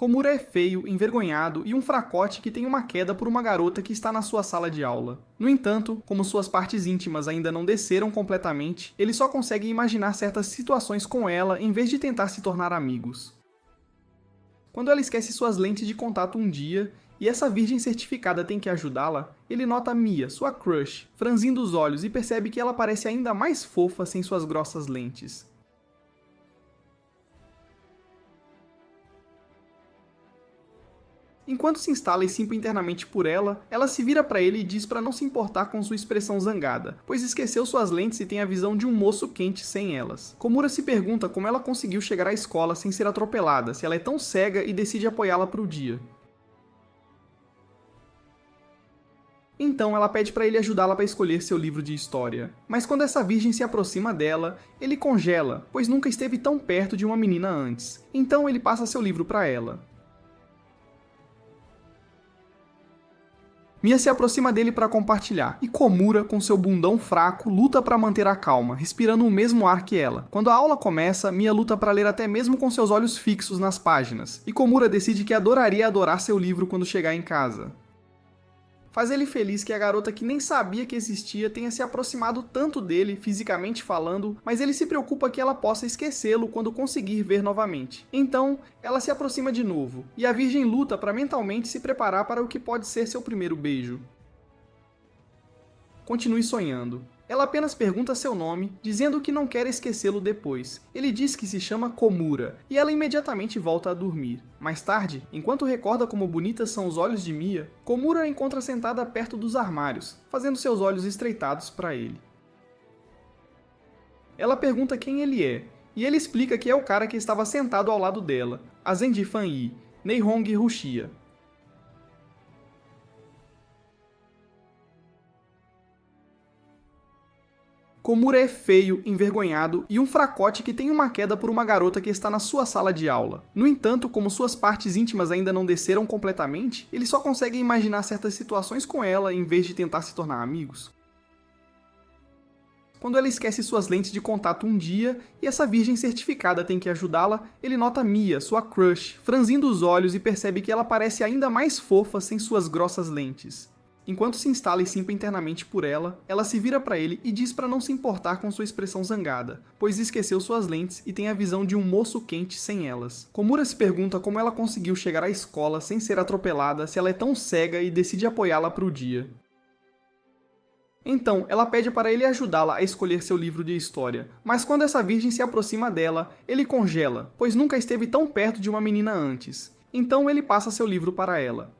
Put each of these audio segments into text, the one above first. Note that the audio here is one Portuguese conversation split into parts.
Komura é feio, envergonhado e um fracote que tem uma queda por uma garota que está na sua sala de aula. No entanto, como suas partes íntimas ainda não desceram completamente, ele só consegue imaginar certas situações com ela em vez de tentar se tornar amigos. Quando ela esquece suas lentes de contato um dia, e essa virgem certificada tem que ajudá-la, ele nota Mia, sua crush, franzindo os olhos e percebe que ela parece ainda mais fofa sem suas grossas lentes. Enquanto se instala e simpa internamente por ela, ela se vira para ele e diz para não se importar com sua expressão zangada, pois esqueceu suas lentes e tem a visão de um moço quente sem elas. Komura se pergunta como ela conseguiu chegar à escola sem ser atropelada, se ela é tão cega, e decide apoiá-la para o dia. Então ela pede para ele ajudá-la para escolher seu livro de história. Mas quando essa virgem se aproxima dela, ele congela, pois nunca esteve tão perto de uma menina antes. Então ele passa seu livro para ela. Mia se aproxima dele para compartilhar, e Komura, com seu bundão fraco, luta para manter a calma, respirando o mesmo ar que ela. Quando a aula começa, Mia luta para ler até mesmo com seus olhos fixos nas páginas, e Komura decide que adoraria adorar seu livro quando chegar em casa. Faz ele feliz que a garota que nem sabia que existia tenha se aproximado tanto dele, fisicamente falando, mas ele se preocupa que ela possa esquecê-lo quando conseguir ver novamente. Então, ela se aproxima de novo, e a virgem luta para mentalmente se preparar para o que pode ser seu primeiro beijo. Continue sonhando. Ela apenas pergunta seu nome, dizendo que não quer esquecê-lo depois. Ele diz que se chama Komura, e ela imediatamente volta a dormir. Mais tarde, enquanto recorda como bonitas são os olhos de Mia, Komura a encontra sentada perto dos armários, fazendo seus olhos estreitados para ele. Ela pergunta quem ele é, e ele explica que é o cara que estava sentado ao lado dela, Azendi Fan-yi, Neihong Rushia. Komura é feio, envergonhado e um fracote que tem uma queda por uma garota que está na sua sala de aula. No entanto, como suas partes íntimas ainda não desceram completamente, ele só consegue imaginar certas situações com ela em vez de tentar se tornar amigos. Quando ela esquece suas lentes de contato um dia, e essa virgem certificada tem que ajudá-la, ele nota Mia, sua crush, franzindo os olhos e percebe que ela parece ainda mais fofa sem suas grossas lentes. Enquanto se instala e simpa internamente por ela, ela se vira para ele e diz para não se importar com sua expressão zangada, pois esqueceu suas lentes e tem a visão de um moço quente sem elas. Komura se pergunta como ela conseguiu chegar à escola sem ser atropelada, se ela é tão cega, e decide apoiá-la para o dia. Então, ela pede para ele ajudá-la a escolher seu livro de história, mas quando essa virgem se aproxima dela, ele congela, pois nunca esteve tão perto de uma menina antes. Então ele passa seu livro para ela.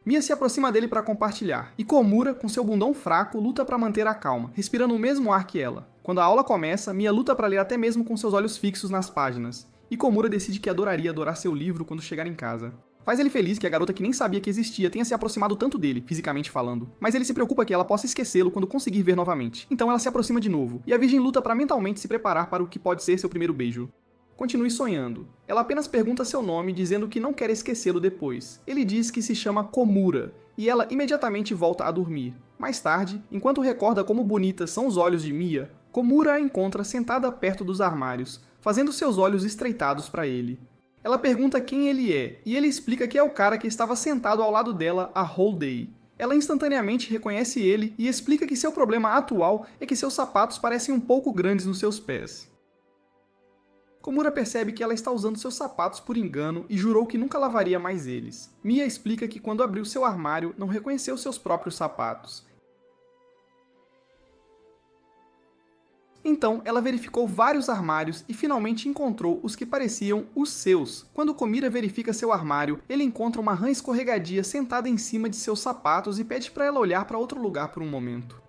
Mia se aproxima dele para compartilhar, e Komura, com seu bundão fraco, luta para manter a calma, respirando o mesmo ar que ela. Quando a aula começa, Mia luta para ler até mesmo com seus olhos fixos nas páginas, e Komura decide que adoraria adorar seu livro quando chegar em casa. Faz ele feliz que a garota que nem sabia que existia tenha se aproximado tanto dele, fisicamente falando, mas ele se preocupa que ela possa esquecê-lo quando conseguir ver novamente. Então ela se aproxima de novo, e a virgem luta para mentalmente se preparar para o que pode ser seu primeiro beijo. Continue sonhando. Ela apenas pergunta seu nome, dizendo que não quer esquecê-lo depois. Ele diz que se chama Komura, e ela imediatamente volta a dormir. Mais tarde, enquanto recorda como bonitas são os olhos de Mia, Komura a encontra sentada perto dos armários, fazendo seus olhos estreitados para ele. Ela pergunta quem ele é, e ele explica que é o cara que estava sentado ao lado dela a whole day. Ela instantaneamente reconhece ele e explica que seu problema atual é que seus sapatos parecem um pouco grandes nos seus pés. Komura percebe que ela está usando seus sapatos por engano e jurou que nunca lavaria mais eles. Mia explica que quando abriu seu armário, não reconheceu seus próprios sapatos. Então, ela verificou vários armários e finalmente encontrou os que pareciam os seus. Quando Komura verifica seu armário, ele encontra uma rã escorregadia sentada em cima de seus sapatos e pede para ela olhar para outro lugar por um momento.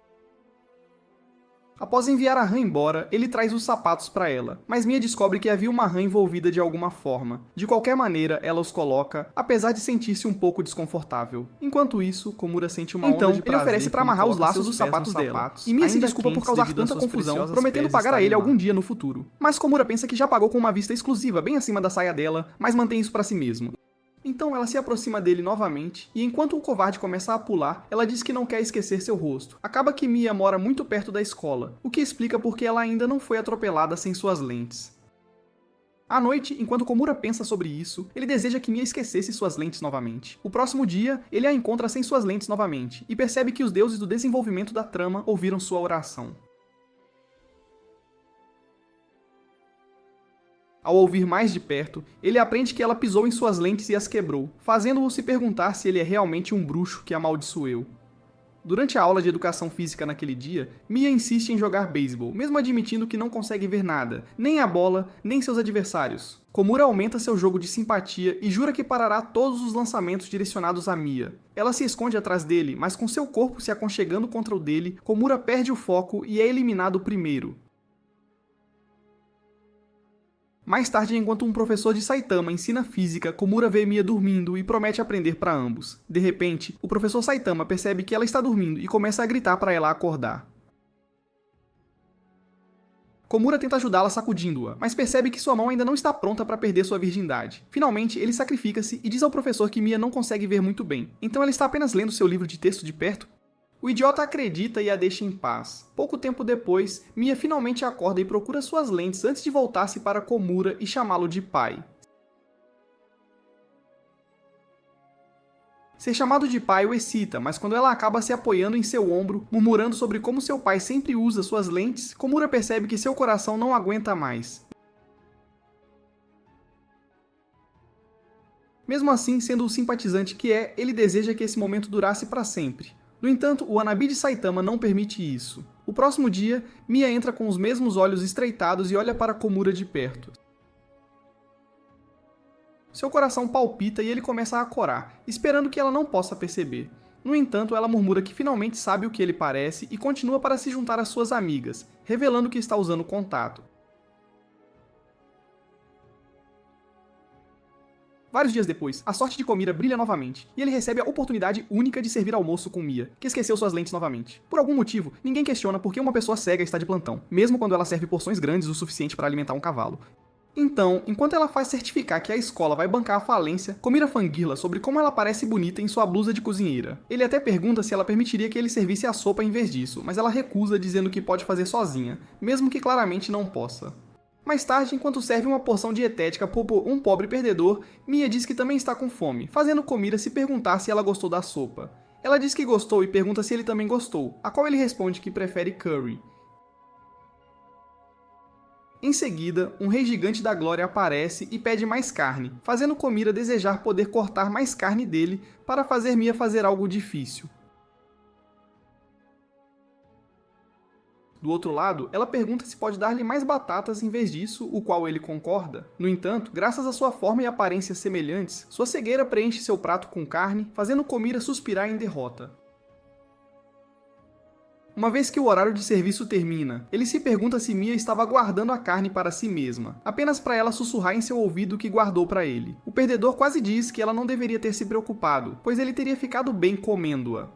Após enviar a rã embora, ele traz os sapatos para ela, mas Mia descobre que havia uma rã envolvida de alguma forma. De qualquer maneira, ela os coloca, apesar de sentir-se um pouco desconfortável. Enquanto isso, Komura sente uma onda de prazer. Ele oferece para amarrar os laços dos sapatos dela, e Mia se desculpa por causar tanta confusão, prometendo pagar a ele algum dia no futuro. Mas Komura pensa que já pagou com uma vista exclusiva bem acima da saia dela, mas mantém isso para si mesmo. Então ela se aproxima dele novamente, e enquanto o covarde começa a pular, ela diz que não quer esquecer seu rosto. Acaba que Mia mora muito perto da escola, o que explica porque ela ainda não foi atropelada sem suas lentes. À noite, enquanto Komura pensa sobre isso, ele deseja que Mia esquecesse suas lentes novamente. O próximo dia, ele a encontra sem suas lentes novamente, e percebe que os deuses do desenvolvimento da trama ouviram sua oração. Ao ouvir mais de perto, ele aprende que ela pisou em suas lentes e as quebrou, fazendo-o se perguntar se ele é realmente um bruxo que amaldiçoou. Durante a aula de educação física naquele dia, Mia insiste em jogar beisebol, mesmo admitindo que não consegue ver nada, nem a bola, nem seus adversários. Komura aumenta seu jogo de simpatia e jura que parará todos os lançamentos direcionados a Mia. Ela se esconde atrás dele, mas com seu corpo se aconchegando contra o dele, Komura perde o foco e é eliminado primeiro. Mais tarde, enquanto um professor de Saitama ensina física, Komura vê Mia dormindo e promete aprender para ambos. De repente, o professor Saitama percebe que ela está dormindo e começa a gritar para ela acordar. Komura tenta ajudá-la sacudindo-a, mas percebe que sua mão ainda não está pronta para perder sua virgindade. Finalmente, ele sacrifica-se e diz ao professor que Mia não consegue ver muito bem, então ela está apenas lendo seu livro de texto de perto. O idiota acredita e a deixa em paz. Pouco tempo depois, Mia finalmente acorda e procura suas lentes antes de voltar-se para Komura e chamá-lo de pai. Ser chamado de pai o excita, mas quando ela acaba se apoiando em seu ombro, murmurando sobre como seu pai sempre usa suas lentes, Komura percebe que seu coração não aguenta mais. Mesmo assim, sendo o simpatizante que é, ele deseja que esse momento durasse para sempre. No entanto, o Hanabi de Saitama não permite isso. O próximo dia, Mia entra com os mesmos olhos estreitados e olha para Komura de perto. Seu coração palpita e ele começa a corar, esperando que ela não possa perceber. No entanto, ela murmura que finalmente sabe o que ele parece e continua para se juntar às suas amigas, revelando que está usando contato. Vários dias depois, a sorte de Komura brilha novamente, e ele recebe a oportunidade única de servir almoço com Mia, que esqueceu suas lentes novamente. Por algum motivo, ninguém questiona por que uma pessoa cega está de plantão, mesmo quando ela serve porções grandes o suficiente para alimentar um cavalo. Então, enquanto ela faz certificar que a escola vai bancar a falência, Komura fangirla sobre como ela parece bonita em sua blusa de cozinheira. Ele até pergunta se ela permitiria que ele servisse a sopa em vez disso, mas ela recusa dizendo que pode fazer sozinha, mesmo que claramente não possa. Mais tarde, enquanto serve uma porção dietética por um pobre perdedor, Mia diz que também está com fome, fazendo Komura se perguntar se ela gostou da sopa. Ela diz que gostou e pergunta se ele também gostou, a qual ele responde que prefere curry. Em seguida, um rei gigante da glória aparece e pede mais carne, fazendo Komura desejar poder cortar mais carne dele para fazer Mia fazer algo difícil. Do outro lado, ela pergunta se pode dar-lhe mais batatas em vez disso, o qual ele concorda. No entanto, graças à sua forma e aparência semelhantes, sua cegueira preenche seu prato com carne, fazendo Komura suspirar em derrota. Uma vez que o horário de serviço termina, ele se pergunta se Mia estava guardando a carne para si mesma, apenas para ela sussurrar em seu ouvido que guardou para ele. O perdedor quase diz que ela não deveria ter se preocupado, pois ele teria ficado bem comendo-a.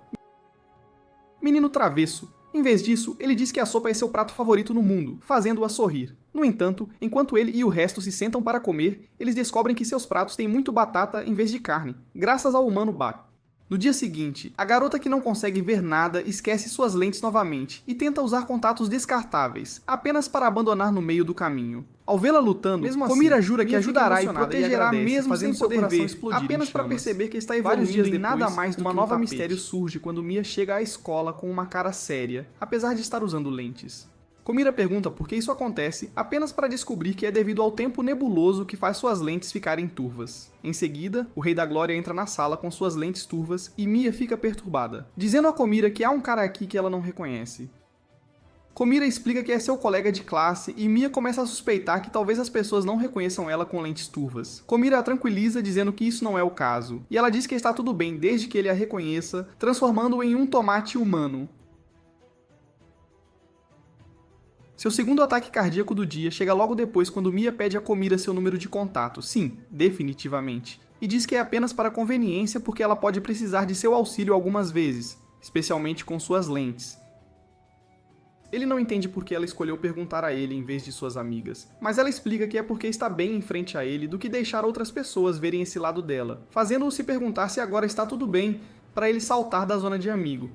Menino travesso. Em vez disso, ele diz que a sopa é seu prato favorito no mundo, fazendo-a sorrir. No entanto, enquanto ele e o resto se sentam para comer, eles descobrem que seus pratos têm muito batata em vez de carne, graças ao humano Bak. No dia seguinte, a garota que não consegue ver nada esquece suas lentes novamente e tenta usar contatos descartáveis, apenas para abandonar no meio do caminho. Ao vê-la lutando, Komura jura que ajudará e protegerá mesmo sem poder ver, apenas para perceber que está evoluindo e nada mais do que uma nova mistério surge quando Mia chega à escola com uma cara séria, apesar de estar usando lentes. Komura pergunta por que isso acontece, apenas para descobrir que é devido ao tempo nebuloso que faz suas lentes ficarem turvas. Em seguida, o Rei da Glória entra na sala com suas lentes turvas e Mia fica perturbada, dizendo a Komura que há um cara aqui que ela não reconhece. Komura explica que é seu colega de classe e Mia começa a suspeitar que talvez as pessoas não reconheçam ela com lentes turvas. Komura a tranquiliza dizendo que isso não é o caso, e ela diz que está tudo bem desde que ele a reconheça, transformando-o em um tomate humano. Seu segundo ataque cardíaco do dia chega logo depois quando Mia pede a Komura seu número de contato, sim, definitivamente, e diz que é apenas para conveniência porque ela pode precisar de seu auxílio algumas vezes, especialmente com suas lentes. Ele não entende por que ela escolheu perguntar a ele em vez de suas amigas, mas ela explica que é porque está bem em frente a ele do que deixar outras pessoas verem esse lado dela, fazendo-o se perguntar se agora está tudo bem para ele saltar da zona de amigo.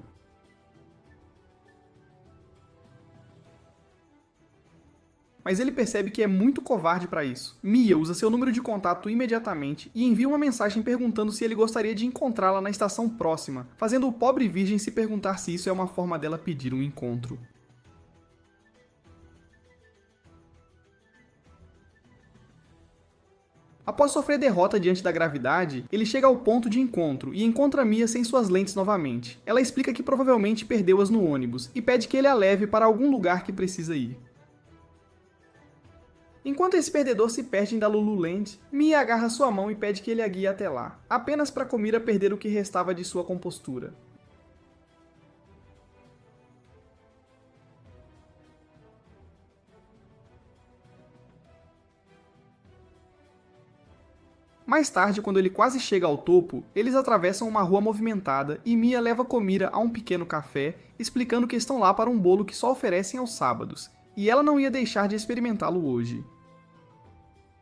Mas ele percebe que é muito covarde para isso. Mia usa seu número de contato imediatamente e envia uma mensagem perguntando se ele gostaria de encontrá-la na estação próxima, fazendo o pobre virgem se perguntar se isso é uma forma dela pedir um encontro. Após sofrer derrota diante da gravidade, ele chega ao ponto de encontro e encontra Mia sem suas lentes novamente. Ela explica que provavelmente perdeu-as no ônibus e pede que ele a leve para algum lugar que precisa ir. Enquanto esse perdedor se perde em Lululand, Mia agarra sua mão e pede que ele a guie até lá, apenas para Komira perder o que restava de sua compostura. Mais tarde, quando ele quase chega ao topo, eles atravessam uma rua movimentada e Mia leva Komira a um pequeno café, explicando que estão lá para um bolo que só oferecem aos sábados, e ela não ia deixar de experimentá-lo hoje.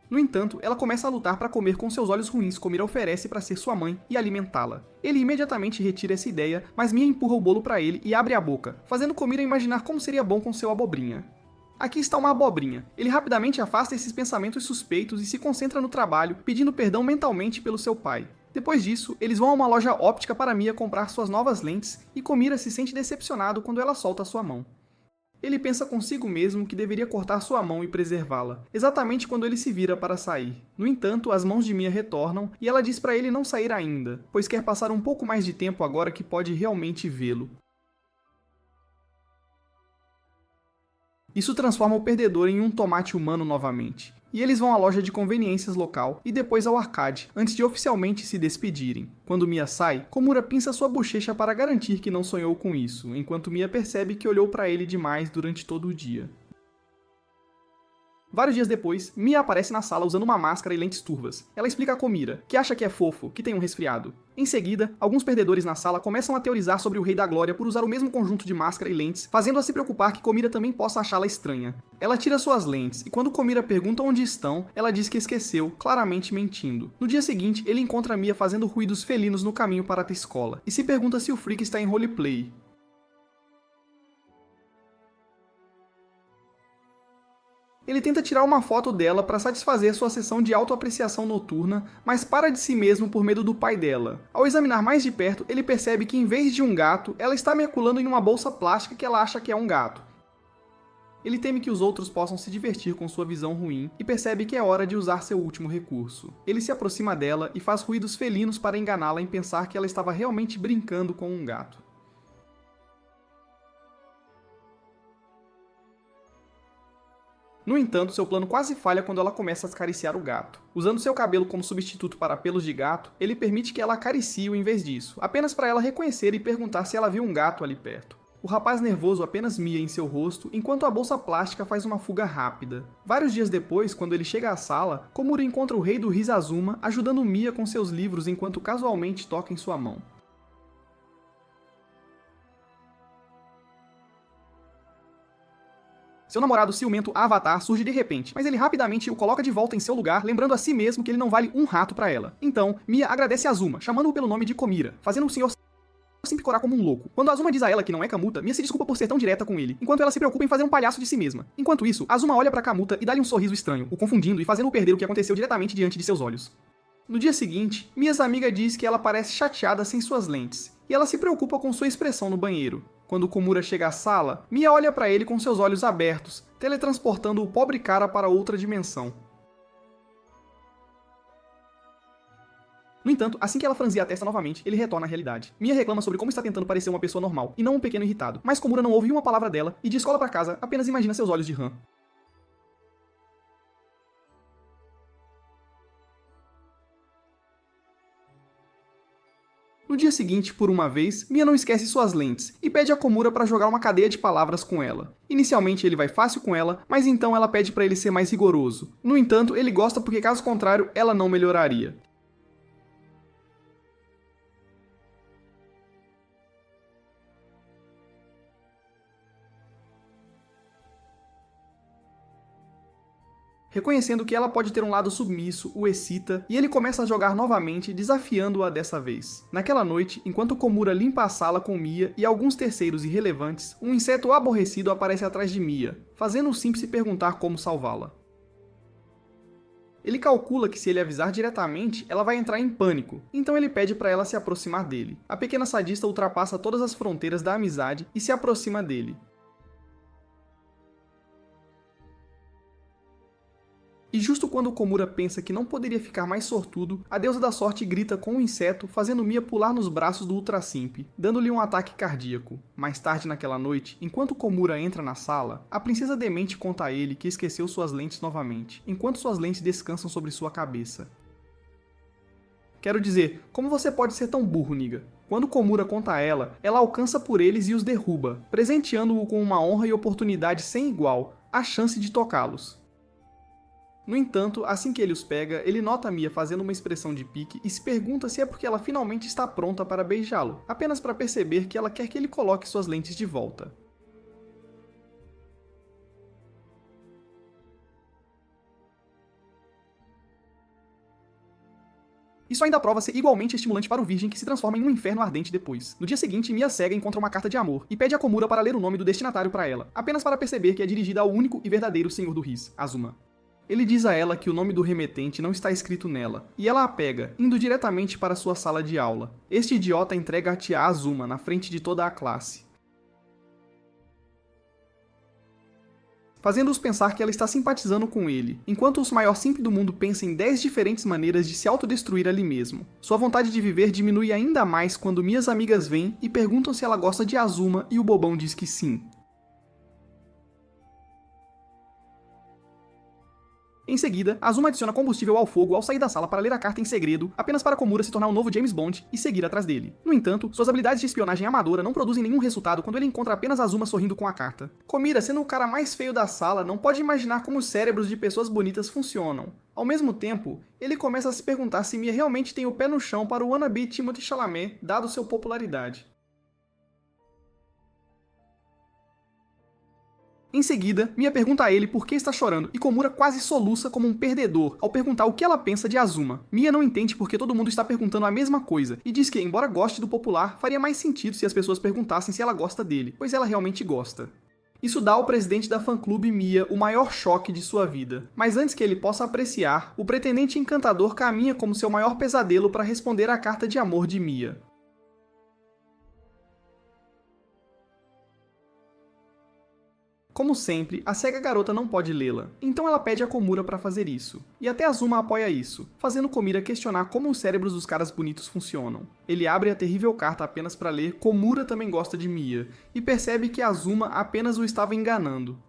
No entanto, ela começa a lutar para comer com seus olhos ruins Komira oferece para ser sua mãe e alimentá-la. Ele imediatamente retira essa ideia, mas Mia empurra o bolo para ele e abre a boca, fazendo Komira imaginar como seria bom com seu abobrinha. Aqui está uma abobrinha. Ele rapidamente afasta esses pensamentos suspeitos e se concentra no trabalho, pedindo perdão mentalmente pelo seu pai. Depois disso, eles vão a uma loja óptica para Mia comprar suas novas lentes e Komira se sente decepcionado quando ela solta sua mão. Ele pensa consigo mesmo que deveria cortar sua mão e preservá-la, exatamente quando ele se vira para sair. No entanto, as mãos de Mia retornam e ela diz para ele não sair ainda, pois quer passar um pouco mais de tempo agora que pode realmente vê-lo. Isso transforma o perdedor em um tomate humano novamente. E eles vão à loja de conveniências local e depois ao arcade, antes de oficialmente se despedirem. Quando Mia sai, Komura pinça sua bochecha para garantir que não sonhou com isso, enquanto Mia percebe que olhou para ele demais durante todo o dia. Vários dias depois, Mia aparece na sala usando uma máscara e lentes turvas. Ela explica a Komira, que acha que é fofo, que tem um resfriado. Em seguida, alguns perdedores na sala começam a teorizar sobre o Rei da Glória por usar o mesmo conjunto de máscara e lentes, fazendo-a se preocupar que Komira também possa achá-la estranha. Ela tira suas lentes, e quando Komira pergunta onde estão, ela diz que esqueceu, claramente mentindo. No dia seguinte, ele encontra Mia fazendo ruídos felinos no caminho para a escola, e se pergunta se o Freak está em roleplay. Ele tenta tirar uma foto dela para satisfazer sua sessão de autoapreciação noturna, mas para de si mesmo por medo do pai dela. Ao examinar mais de perto, ele percebe que em vez de um gato, ela está maculando em uma bolsa plástica que ela acha que é um gato. Ele teme que os outros possam se divertir com sua visão ruim e percebe que é hora de usar seu último recurso. Ele se aproxima dela e faz ruídos felinos para enganá-la em pensar que ela estava realmente brincando com um gato. No entanto, seu plano quase falha quando ela começa a acariciar o gato. Usando seu cabelo como substituto para pelos de gato, ele permite que ela acaricie-o em vez disso, apenas para ela reconhecer e perguntar se ela viu um gato ali perto. O rapaz nervoso apenas mia em seu rosto, enquanto a bolsa plástica faz uma fuga rápida. Vários dias depois, quando ele chega à sala, Komura encontra o rei do Rizazuma ajudando Mia com seus livros enquanto casualmente toca em sua mão. Seu namorado ciumento Avatar surge de repente, mas ele rapidamente o coloca de volta em seu lugar, lembrando a si mesmo que ele não vale um rato para ela. Então, Mia agradece a Azuma, chamando-o pelo nome de Komira, fazendo o senhor se picorar como um louco. Quando Azuma diz a ela que não é Kamuta, Mia se desculpa por ser tão direta com ele, enquanto ela se preocupa em fazer um palhaço de si mesma. Enquanto isso, Azuma olha para Kamuta e dá-lhe um sorriso estranho, o confundindo e fazendo-o perder o que aconteceu diretamente diante de seus olhos. No dia seguinte, Mias amiga diz que ela parece chateada sem suas lentes, e ela se preocupa com sua expressão no banheiro. Quando Komura chega à sala, Mia olha para ele com seus olhos abertos, teletransportando o pobre cara para outra dimensão. No entanto, assim que ela franzia a testa novamente, ele retorna à realidade. Mia reclama sobre como está tentando parecer uma pessoa normal, e não um pequeno irritado, mas Komura não ouve uma palavra dela, e de escola para casa, apenas imagina seus olhos de rã. No dia seguinte, por uma vez, Mia não esquece suas lentes e pede a Komura para jogar uma cadeia de palavras com ela. Inicialmente ele vai fácil com ela, mas então ela pede para ele ser mais rigoroso. No entanto, ele gosta porque caso contrário, ela não melhoraria. Reconhecendo que ela pode ter um lado submisso, o excita, e ele começa a jogar novamente, desafiando-a dessa vez. Naquela noite, enquanto Komura limpa a sala com Mia e alguns terceiros irrelevantes, um inseto aborrecido aparece atrás de Mia, fazendo o Simp se perguntar como salvá-la. Ele calcula que se ele avisar diretamente, ela vai entrar em pânico, então ele pede para ela se aproximar dele. A pequena sadista ultrapassa todas as fronteiras da amizade e se aproxima dele. E justo quando Komura pensa que não poderia ficar mais sortudo, a deusa da sorte grita com um inseto, fazendo Mia pular nos braços do Ultra Simp, dando-lhe um ataque cardíaco. Mais tarde naquela noite, enquanto Komura entra na sala, a princesa demente conta a ele que esqueceu suas lentes novamente, enquanto suas lentes descansam sobre sua cabeça. Quero dizer, como você pode ser tão burro, niga? Quando Komura conta a ela, ela alcança por eles e os derruba, presenteando-o com uma honra e oportunidade sem igual, a chance de tocá-los. No entanto, assim que ele os pega, ele nota Mia fazendo uma expressão de pique e se pergunta se é porque ela finalmente está pronta para beijá-lo, apenas para perceber que ela quer que ele coloque suas lentes de volta. Isso ainda prova ser igualmente estimulante para o virgem que se transforma em um inferno ardente depois. No dia seguinte, Mia cega encontra uma carta de amor e pede a Komura para ler o nome do destinatário para ela, apenas para perceber que é dirigida ao único e verdadeiro senhor do Riz, Azuma. Ele diz a ela que o nome do remetente não está escrito nela, e ela a pega, indo diretamente para sua sala de aula. Este idiota entrega a tia Azuma na frente de toda a classe, fazendo-os pensar que ela está simpatizando com ele, enquanto o maior simp do mundo pensa em 10 diferentes maneiras de se autodestruir ali mesmo. Sua vontade de viver diminui ainda mais quando Mias amigas vêm e perguntam se ela gosta de Azuma e o bobão diz que sim. Em seguida, Azuma adiciona combustível ao fogo ao sair da sala para ler a carta em segredo, apenas para Komura se tornar um novo James Bond e seguir atrás dele. No entanto, suas habilidades de espionagem amadora não produzem nenhum resultado quando ele encontra apenas Azuma sorrindo com a carta. Komura, sendo o cara mais feio da sala, não pode imaginar como os cérebros de pessoas bonitas funcionam. Ao mesmo tempo, ele começa a se perguntar se Mia realmente tem o pé no chão para o wannabe Timothée Chalamet, dado sua popularidade. Em seguida, Mia pergunta a ele por que está chorando, e Komura quase soluça como um perdedor ao perguntar o que ela pensa de Azuma. Mia não entende porque todo mundo está perguntando a mesma coisa, e diz que, embora goste do popular, faria mais sentido se as pessoas perguntassem se ela gosta dele, pois ela realmente gosta. Isso dá ao presidente da fã-clube Mia o maior choque de sua vida. Mas antes que ele possa apreciar, o pretendente encantador caminha como seu maior pesadelo para responder à carta de amor de Mia. Como sempre, a cega garota não pode lê-la, então ela pede a Komura para fazer isso. E até Azuma apoia isso, fazendo Komura questionar como os cérebros dos caras bonitos funcionam. Ele abre a terrível carta apenas para ler Komura também gosta de Mia, e percebe que Azuma apenas o estava enganando.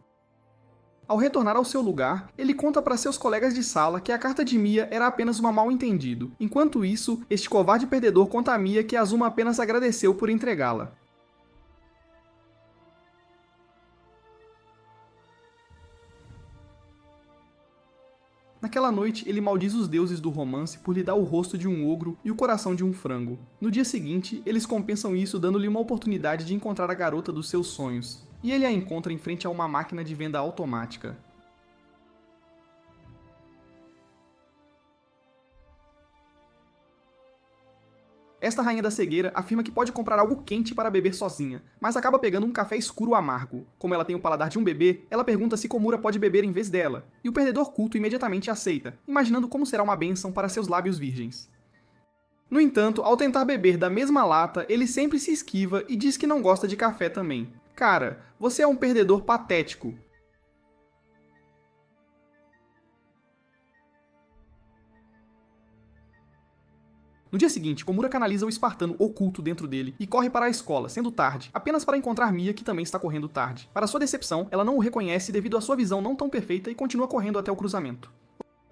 Ao retornar ao seu lugar, ele conta para seus colegas de sala que a carta de Mia era apenas um mal-entendido. Enquanto isso, este covarde perdedor conta a Mia que Azuma apenas agradeceu por entregá-la. Naquela noite, ele maldiz os deuses do romance por lhe dar o rosto de um ogro e o coração de um frango. No dia seguinte, eles compensam isso dando-lhe uma oportunidade de encontrar a garota dos seus sonhos, e ele a encontra em frente a uma máquina de venda automática. Esta rainha da cegueira afirma que pode comprar algo quente para beber sozinha, mas acaba pegando um café escuro amargo. Como ela tem o paladar de um bebê, ela pergunta se Komura pode beber em vez dela, e o perdedor culto imediatamente aceita, imaginando como será uma bênção para seus lábios virgens. No entanto, ao tentar beber da mesma lata, ele sempre se esquiva e diz que não gosta de café também. Cara, você é um perdedor patético. No dia seguinte, Komura canaliza o espartano oculto dentro dele e corre para a escola, sendo tarde, apenas para encontrar Mia, que também está correndo tarde. Para sua decepção, ela não o reconhece devido à sua visão não tão perfeita e continua correndo até o cruzamento.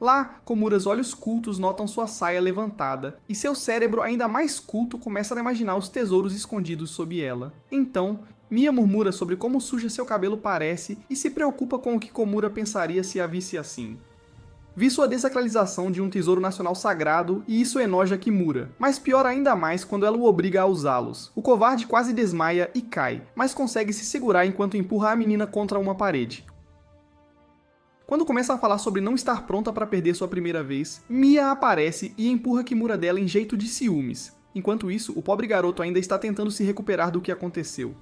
Lá, Komura's olhos cultos notam sua saia levantada, e seu cérebro ainda mais culto começa a imaginar os tesouros escondidos sob ela. Então, Mia murmura sobre como suja seu cabelo parece e se preocupa com o que Komura pensaria se a visse assim. Vi sua desacralização de um tesouro nacional sagrado e isso enoja Kimura, mas piora ainda mais quando ela o obriga a usá-los. O covarde quase desmaia e cai, mas consegue se segurar enquanto empurra a menina contra uma parede. Quando começa a falar sobre não estar pronta para perder sua primeira vez, Mia aparece e empurra Kimura dela em jeito de ciúmes. Enquanto isso, o pobre garoto ainda está tentando se recuperar do que aconteceu.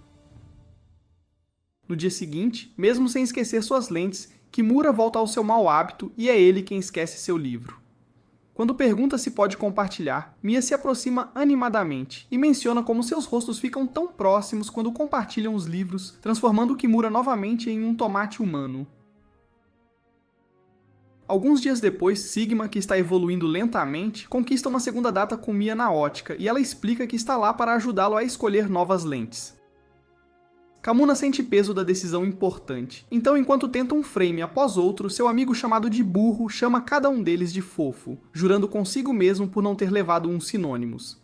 No dia seguinte, mesmo sem esquecer suas lentes, Kimura volta ao seu mau hábito e é ele quem esquece seu livro. Quando pergunta se pode compartilhar, Mia se aproxima animadamente e menciona como seus rostos ficam tão próximos quando compartilham os livros, transformando Kimura novamente em um tomate humano. Alguns dias depois, Sigma, que está evoluindo lentamente, conquista uma segunda data com Mia na ótica e ela explica que está lá para ajudá-lo a escolher novas lentes. Kamuna sente peso da decisão importante, então enquanto tenta um frame após outro, seu amigo chamado de burro chama cada um deles de fofo, jurando consigo mesmo por não ter levado uns sinônimos.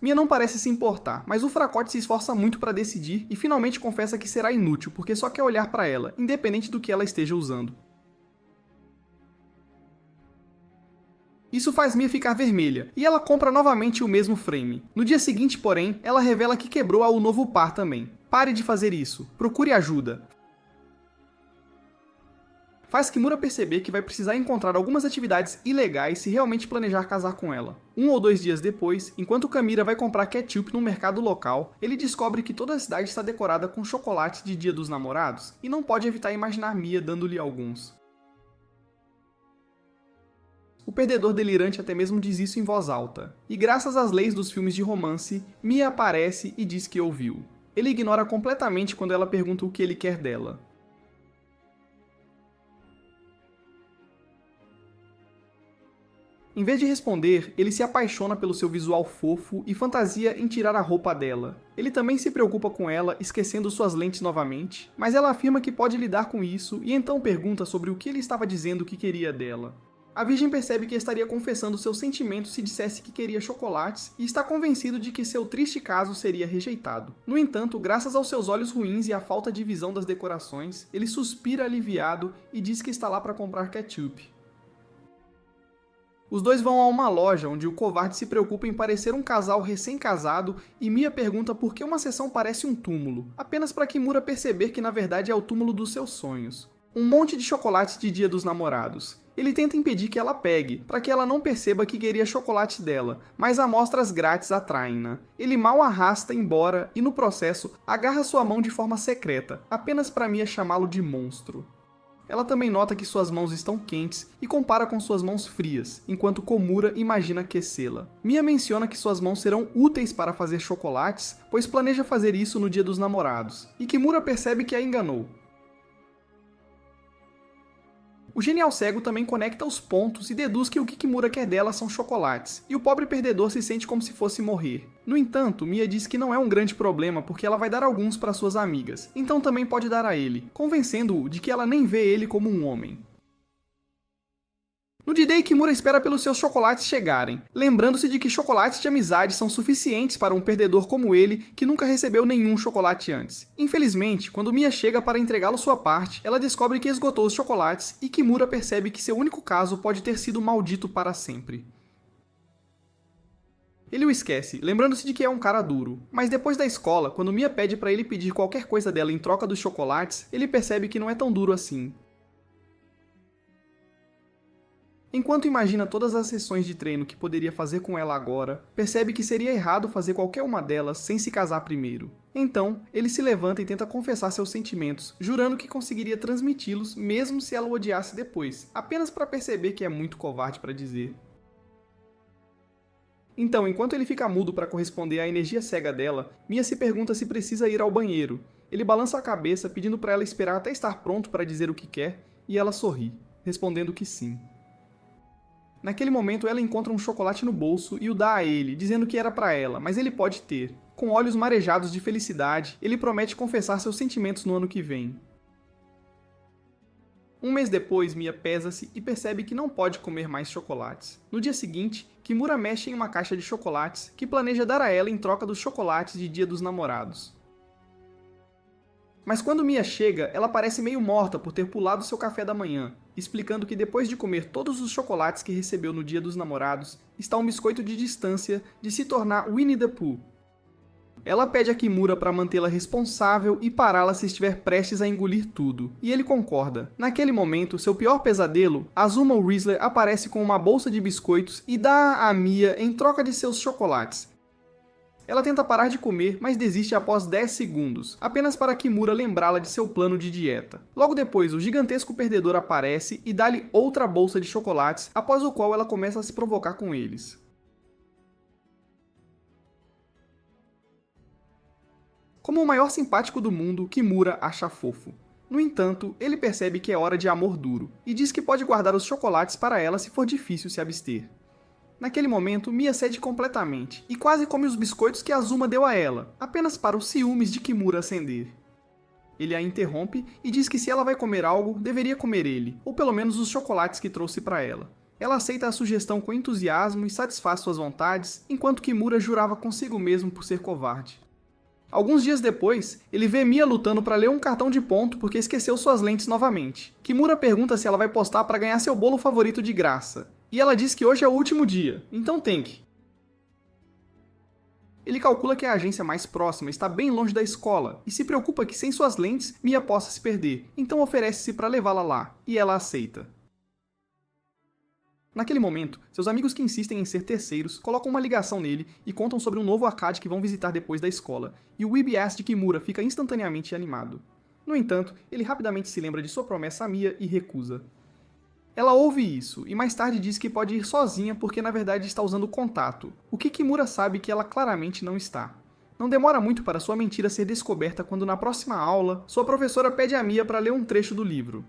Mia não parece se importar, mas o fracote se esforça muito para decidir e finalmente confessa que será inútil porque só quer olhar para ela, independente do que ela esteja usando. Isso faz Mia ficar vermelha, e ela compra novamente o mesmo frame. No dia seguinte, porém, ela revela que quebrou o novo par também. Pare de fazer isso. Procure ajuda. Faz Kimura perceber que vai precisar encontrar algumas atividades ilegais se realmente planejar casar com ela. 1 ou 2 dias depois, enquanto Kamira vai comprar ketchup no mercado local, ele descobre que toda a cidade está decorada com chocolates de Dia dos Namorados, e não pode evitar imaginar Mia dando-lhe alguns. O perdedor delirante até mesmo diz isso em voz alta. E graças às leis dos filmes de romance, Mia aparece e diz que ouviu. Ele ignora completamente quando ela pergunta o que ele quer dela. Em vez de responder, ele se apaixona pelo seu visual fofo e fantasia em tirar a roupa dela. Ele também se preocupa com ela, esquecendo suas lentes novamente, mas ela afirma que pode lidar com isso e então pergunta sobre o que ele estava dizendo que queria dela. A Virgem percebe que estaria confessando seus sentimentos se dissesse que queria chocolates e está convencido de que seu triste caso seria rejeitado. No entanto, graças aos seus olhos ruins e à falta de visão das decorações, ele suspira aliviado e diz que está lá para comprar ketchup. Os dois vão a uma loja onde o covarde se preocupa em parecer um casal recém-casado e Mia pergunta por que uma seção parece um túmulo, apenas para Kimura perceber que na verdade é o túmulo dos seus sonhos. Um monte de chocolates de Dia dos Namorados. Ele tenta impedir que ela pegue, para que ela não perceba que queria chocolate dela, mas amostras grátis atraem-na. Ele mal arrasta embora e, no processo, agarra sua mão de forma secreta, apenas para Mia chamá-lo de monstro. Ela também nota que suas mãos estão quentes e compara com suas mãos frias, enquanto Komura imagina aquecê-la. Mia menciona que suas mãos serão úteis para fazer chocolates, pois planeja fazer isso no Dia dos Namorados, e Kimura percebe que a enganou. O genial cego também conecta os pontos e deduz que o que Kimura quer dela são chocolates, e o pobre perdedor se sente como se fosse morrer. No entanto, Mia diz que não é um grande problema porque ela vai dar alguns para suas amigas, então também pode dar a ele, convencendo-o de que ela nem vê ele como um homem. No D-Day, Kimura espera pelos seus chocolates chegarem, lembrando-se de que chocolates de amizade são suficientes para um perdedor como ele que nunca recebeu nenhum chocolate antes. Infelizmente, quando Mia chega para entregá-lo sua parte, ela descobre que esgotou os chocolates e Kimura percebe que seu único caso pode ter sido maldito para sempre. Ele o esquece, lembrando-se de que é um cara duro, mas depois da escola, quando Mia pede para ele pedir qualquer coisa dela em troca dos chocolates, ele percebe que não é tão duro assim. Enquanto imagina todas as sessões de treino que poderia fazer com ela agora, percebe que seria errado fazer qualquer uma delas sem se casar primeiro. Então, ele se levanta e tenta confessar seus sentimentos, jurando que conseguiria transmiti-los mesmo se ela o odiasse depois, apenas para perceber que é muito covarde para dizer. Então, enquanto ele fica mudo para corresponder à energia cega dela, Mia se pergunta se precisa ir ao banheiro. Ele balança a cabeça pedindo para ela esperar até estar pronto para dizer o que quer, e ela sorri, respondendo que sim. Naquele momento, ela encontra um chocolate no bolso e o dá a ele, dizendo que era para ela, mas ele pode ter. Com olhos marejados de felicidade, ele promete confessar seus sentimentos no ano que vem. Um mês depois, Mia pesa-se e percebe que não pode comer mais chocolates. No dia seguinte, Kimura mexe em uma caixa de chocolates que planeja dar a ela em troca dos chocolates de Dia dos Namorados. Mas quando Mia chega, ela parece meio morta por ter pulado seu café da manhã, explicando que depois de comer todos os chocolates que recebeu no Dia dos Namorados, está um biscoito de distância de se tornar Winnie the Pooh. Ela pede a Kimura para mantê-la responsável e pará-la se estiver prestes a engolir tudo, e ele concorda. Naquele momento, seu pior pesadelo, Azuma Weasley aparece com uma bolsa de biscoitos e dá a Mia em troca de seus chocolates. Ela tenta parar de comer, mas desiste após 10 segundos, apenas para Kimura lembrá-la de seu plano de dieta. Logo depois, o gigantesco perdedor aparece e dá-lhe outra bolsa de chocolates, após o qual ela começa a se provocar com eles. Como o maior simpático do mundo, Kimura acha fofo. No entanto, ele percebe que é hora de amor duro, e diz que pode guardar os chocolates para ela se for difícil se abster. Naquele momento, Mia cede completamente, e quase come os biscoitos que Azuma deu a ela, apenas para os ciúmes de Kimura acender. Ele a interrompe e diz que se ela vai comer algo, deveria comer ele, ou pelo menos os chocolates que trouxe para ela. Ela aceita a sugestão com entusiasmo e satisfaz suas vontades, enquanto Kimura jurava consigo mesmo por ser covarde. Alguns dias depois, ele vê Mia lutando para ler um cartão de ponto porque esqueceu suas lentes novamente. Kimura pergunta se ela vai postar para ganhar seu bolo favorito de graça. E ela diz que hoje é o último dia, então tem que. Ele calcula que a agência mais próxima está bem longe da escola e se preocupa que sem suas lentes Mia possa se perder, então oferece-se para levá-la lá, e ela aceita. Naquele momento, seus amigos que insistem em ser terceiros colocam uma ligação nele e contam sobre um novo arcade que vão visitar depois da escola, e o Weeby-ass de Kimura fica instantaneamente animado. No entanto, ele rapidamente se lembra de sua promessa a Mia e recusa. Ela ouve isso, e mais tarde diz que pode ir sozinha porque na verdade está usando contato, o que Kimura sabe que ela claramente não está. Não demora muito para sua mentira ser descoberta quando na próxima aula, sua professora pede a Mia para ler um trecho do livro.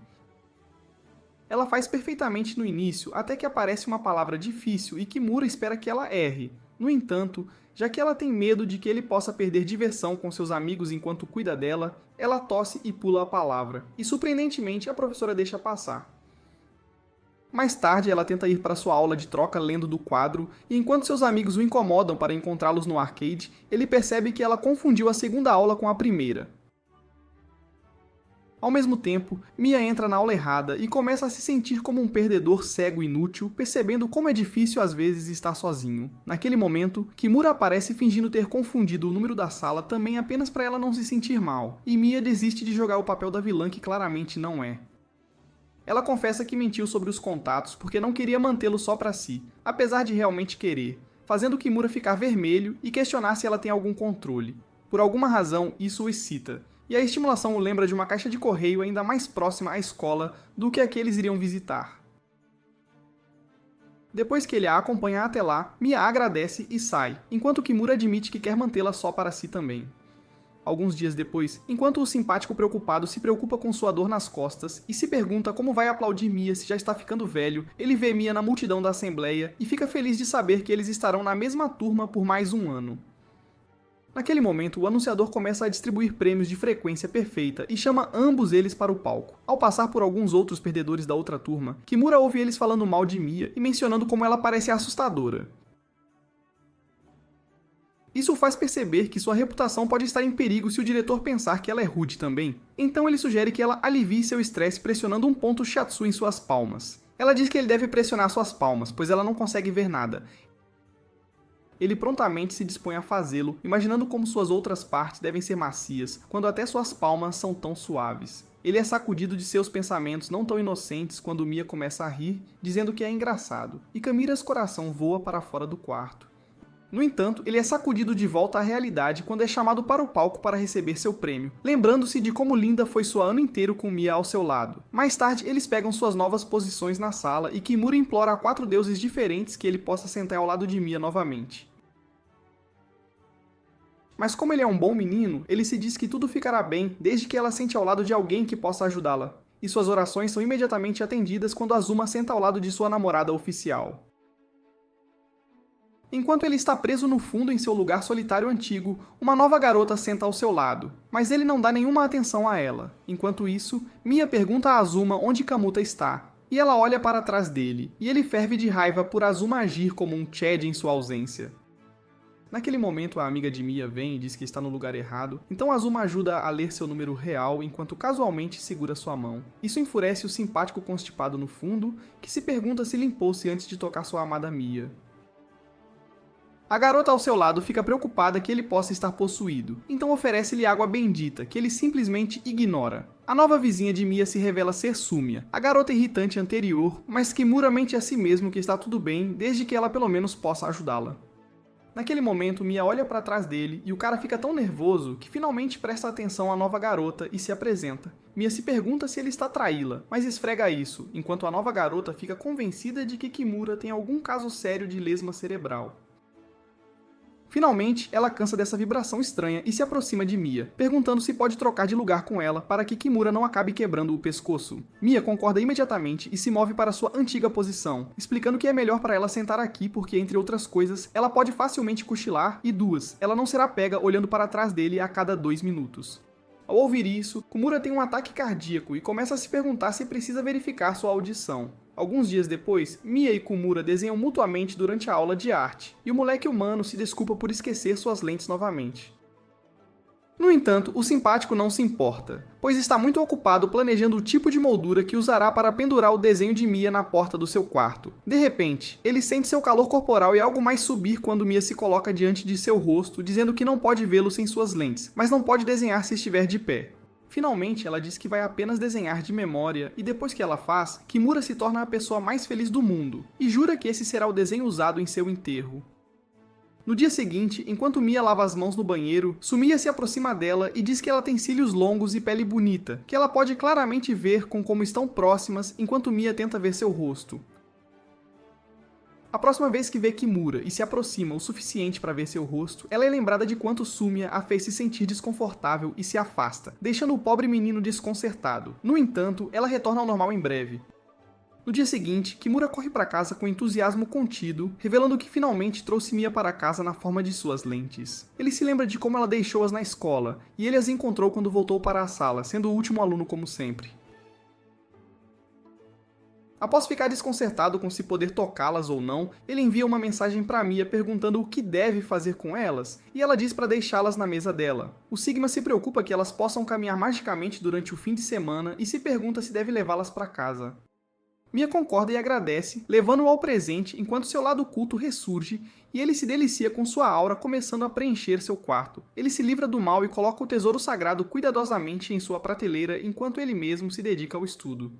Ela faz perfeitamente no início, até que aparece uma palavra difícil e Kimura espera que ela erre. No entanto, já que ela tem medo de que ele possa perder diversão com seus amigos enquanto cuida dela, ela tosse e pula a palavra, e surpreendentemente a professora deixa passar. Mais tarde, ela tenta ir para sua aula de troca lendo do quadro, e enquanto seus amigos o incomodam para encontrá-los no arcade, ele percebe que ela confundiu a segunda aula com a primeira. Ao mesmo tempo, Mia entra na aula errada e começa a se sentir como um perdedor cego inútil, percebendo como é difícil às vezes estar sozinho. Naquele momento, Kimura aparece fingindo ter confundido o número da sala também apenas para ela não se sentir mal, e Mia desiste de jogar o papel da vilã que claramente não é. Ela confessa que mentiu sobre os contatos porque não queria mantê-los só para si, apesar de realmente querer, fazendo Kimura ficar vermelho e questionar se ela tem algum controle. Por alguma razão, isso o excita, e a estimulação o lembra de uma caixa de correio ainda mais próxima à escola do que a que eles iriam visitar. Depois que ele a acompanha até lá, Mia agradece e sai, enquanto Kimura admite que quer mantê-la só para si também. Alguns dias depois, enquanto o simpático preocupado se preocupa com sua dor nas costas e se pergunta como vai aplaudir Mia se já está ficando velho, ele vê Mia na multidão da assembleia e fica feliz de saber que eles estarão na mesma turma por mais um ano. Naquele momento, o anunciador começa a distribuir prêmios de frequência perfeita e chama ambos eles para o palco. Ao passar por alguns outros perdedores da outra turma, Kimura ouve eles falando mal de Mia e mencionando como ela parece assustadora. Isso o faz perceber que sua reputação pode estar em perigo se o diretor pensar que ela é rude também. Então ele sugere que ela alivie seu estresse pressionando um ponto shiatsu em suas palmas. Ela diz que ele deve pressionar suas palmas, pois ela não consegue ver nada. Ele prontamente se dispõe a fazê-lo, imaginando como suas outras partes devem ser macias, quando até suas palmas são tão suaves. Ele é sacudido de seus pensamentos não tão inocentes quando Mia começa a rir, dizendo que é engraçado, e Camira's coração voa para fora do quarto. No entanto, ele é sacudido de volta à realidade quando é chamado para o palco para receber seu prêmio, lembrando-se de como linda foi sua ano inteiro com Mia ao seu lado. Mais tarde, eles pegam suas novas posições na sala e Kimura implora a 4 deuses diferentes que ele possa sentar ao lado de Mia novamente. Mas como ele é um bom menino, ele se diz que tudo ficará bem desde que ela sente ao lado de alguém que possa ajudá-la. E suas orações são imediatamente atendidas quando Azuma senta ao lado de sua namorada oficial. Enquanto ele está preso no fundo em seu lugar solitário antigo, uma nova garota senta ao seu lado, mas ele não dá nenhuma atenção a ela. Enquanto isso, Mia pergunta a Azuma onde Kamuta está, e ela olha para trás dele, e ele ferve de raiva por Azuma agir como um Chad em sua ausência. Naquele momento, a amiga de Mia vem e diz que está no lugar errado, então Azuma ajuda a ler seu número real enquanto casualmente segura sua mão. Isso enfurece o simpático constipado no fundo, que se pergunta se limpou-se antes de tocar sua amada Mia. A garota ao seu lado fica preocupada que ele possa estar possuído, então oferece-lhe água bendita, que ele simplesmente ignora. A nova vizinha de Mia se revela ser Sumia, a garota irritante anterior, mas Kimura mente a si mesmo que está tudo bem, desde que ela pelo menos possa ajudá-la. Naquele momento, Mia olha para trás dele e o cara fica tão nervoso que finalmente presta atenção à nova garota e se apresenta. Mia se pergunta se ele está a traí-la, mas esfrega isso, enquanto a nova garota fica convencida de que Kimura tem algum caso sério de lesma cerebral. Finalmente, ela cansa dessa vibração estranha e se aproxima de Mia, perguntando se pode trocar de lugar com ela para que Kimura não acabe quebrando o pescoço. Mia concorda imediatamente e se move para sua antiga posição, explicando que é melhor para ela sentar aqui porque, entre outras coisas, ela pode facilmente cochilar e ela não será pega olhando para trás dele a cada 2 minutos. Ao ouvir isso, Kimura tem um ataque cardíaco e começa a se perguntar se precisa verificar sua audição. Alguns dias depois, Mia e Kimura desenham mutuamente durante a aula de arte, e o moleque humano se desculpa por esquecer suas lentes novamente. No entanto, o simpático não se importa, pois está muito ocupado planejando o tipo de moldura que usará para pendurar o desenho de Mia na porta do seu quarto. De repente, ele sente seu calor corporal e algo mais subir quando Mia se coloca diante de seu rosto, dizendo que não pode vê-lo sem suas lentes, mas não pode desenhar se estiver de pé. Finalmente, ela diz que vai apenas desenhar de memória, e depois que ela faz, Kimura se torna a pessoa mais feliz do mundo, e jura que esse será o desenho usado em seu enterro. No dia seguinte, enquanto Mia lava as mãos no banheiro, Sumia se aproxima dela e diz que ela tem cílios longos e pele bonita, que ela pode claramente ver com como estão próximas enquanto Mia tenta ver seu rosto. A próxima vez que vê Kimura e se aproxima o suficiente para ver seu rosto, ela é lembrada de quanto Sumia a fez se sentir desconfortável e se afasta, deixando o pobre menino desconcertado. No entanto, ela retorna ao normal em breve. No dia seguinte, Kimura corre para casa com entusiasmo contido, revelando que finalmente trouxe Mia para casa na forma de suas lentes. Ele se lembra de como ela deixou-as na escola, e ele as encontrou quando voltou para a sala, sendo o último aluno como sempre. Após ficar desconcertado com se poder tocá-las ou não, ele envia uma mensagem para Mia perguntando o que deve fazer com elas, e ela diz para deixá-las na mesa dela. O Sigma se preocupa que elas possam caminhar magicamente durante o fim de semana e se pergunta se deve levá-las para casa. Mia concorda e agradece, levando-o ao presente enquanto seu lado oculto ressurge e ele se delicia com sua aura começando a preencher seu quarto. Ele se livra do mal e coloca o tesouro sagrado cuidadosamente em sua prateleira enquanto ele mesmo se dedica ao estudo.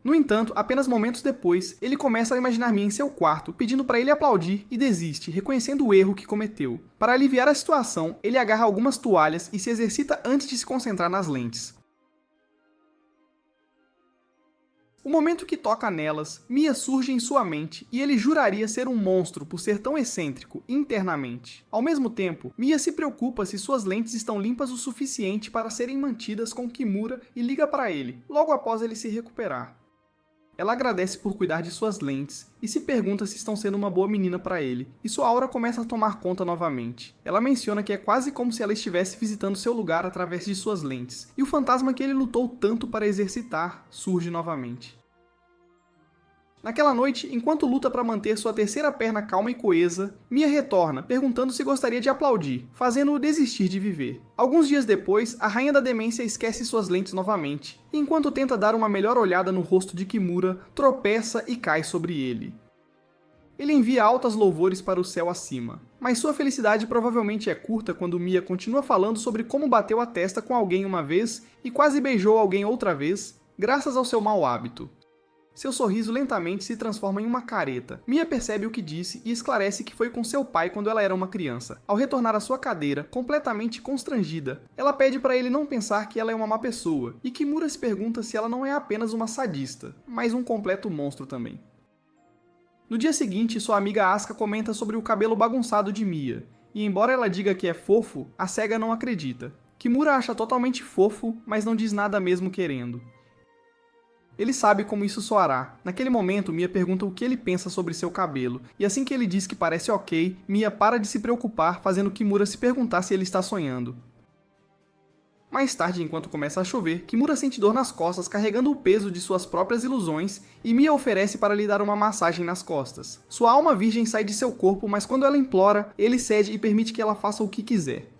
No entanto, apenas momentos depois, ele começa a imaginar Mia em seu quarto, pedindo para ele aplaudir e desiste, reconhecendo o erro que cometeu. Para aliviar a situação, ele agarra algumas toalhas e se exercita antes de se concentrar nas lentes. O momento que toca nelas, Mia surge em sua mente e ele juraria ser um monstro por ser tão excêntrico internamente. Ao mesmo tempo, Mia se preocupa se suas lentes estão limpas o suficiente para serem mantidas com Kimura e liga para ele, logo após ele se recuperar. Ela agradece por cuidar de suas lentes e se pergunta se estão sendo uma boa menina para ele, e sua aura começa a tomar conta novamente. Ela menciona que é quase como se ela estivesse visitando seu lugar através de suas lentes, e o fantasma que ele lutou tanto para exercitar surge novamente. Naquela noite, enquanto luta para manter sua terceira perna calma e coesa, Mia retorna, perguntando se gostaria de aplaudir, fazendo-o desistir de viver. Alguns dias depois, a Rainha da Demência esquece suas lentes novamente, e enquanto tenta dar uma melhor olhada no rosto de Kimura, tropeça e cai sobre ele. Ele envia altas louvores para o céu acima, mas sua felicidade provavelmente é curta quando Mia continua falando sobre como bateu a testa com alguém uma vez e quase beijou alguém outra vez, graças ao seu mau hábito. Seu sorriso lentamente se transforma em uma careta. Mia percebe o que disse e esclarece que foi com seu pai quando ela era uma criança. Ao retornar à sua cadeira, completamente constrangida, ela pede para ele não pensar que ela é uma má pessoa, e Kimura se pergunta se ela não é apenas uma sadista, mas um completo monstro também. No dia seguinte, sua amiga Asuka comenta sobre o cabelo bagunçado de Mia, e embora ela diga que é fofo, a cega não acredita. Kimura acha totalmente fofo, mas não diz nada mesmo querendo. Ele sabe como isso soará. Naquele momento, Mia pergunta o que ele pensa sobre seu cabelo, e assim que ele diz que parece ok, Mia para de se preocupar, fazendo Kimura se perguntar se ele está sonhando. Mais tarde, enquanto começa a chover, Kimura sente dor nas costas carregando o peso de suas próprias ilusões, e Mia oferece para lhe dar uma massagem nas costas. Sua alma virgem sai de seu corpo, mas quando ela implora, ele cede e permite que ela faça o que quiser.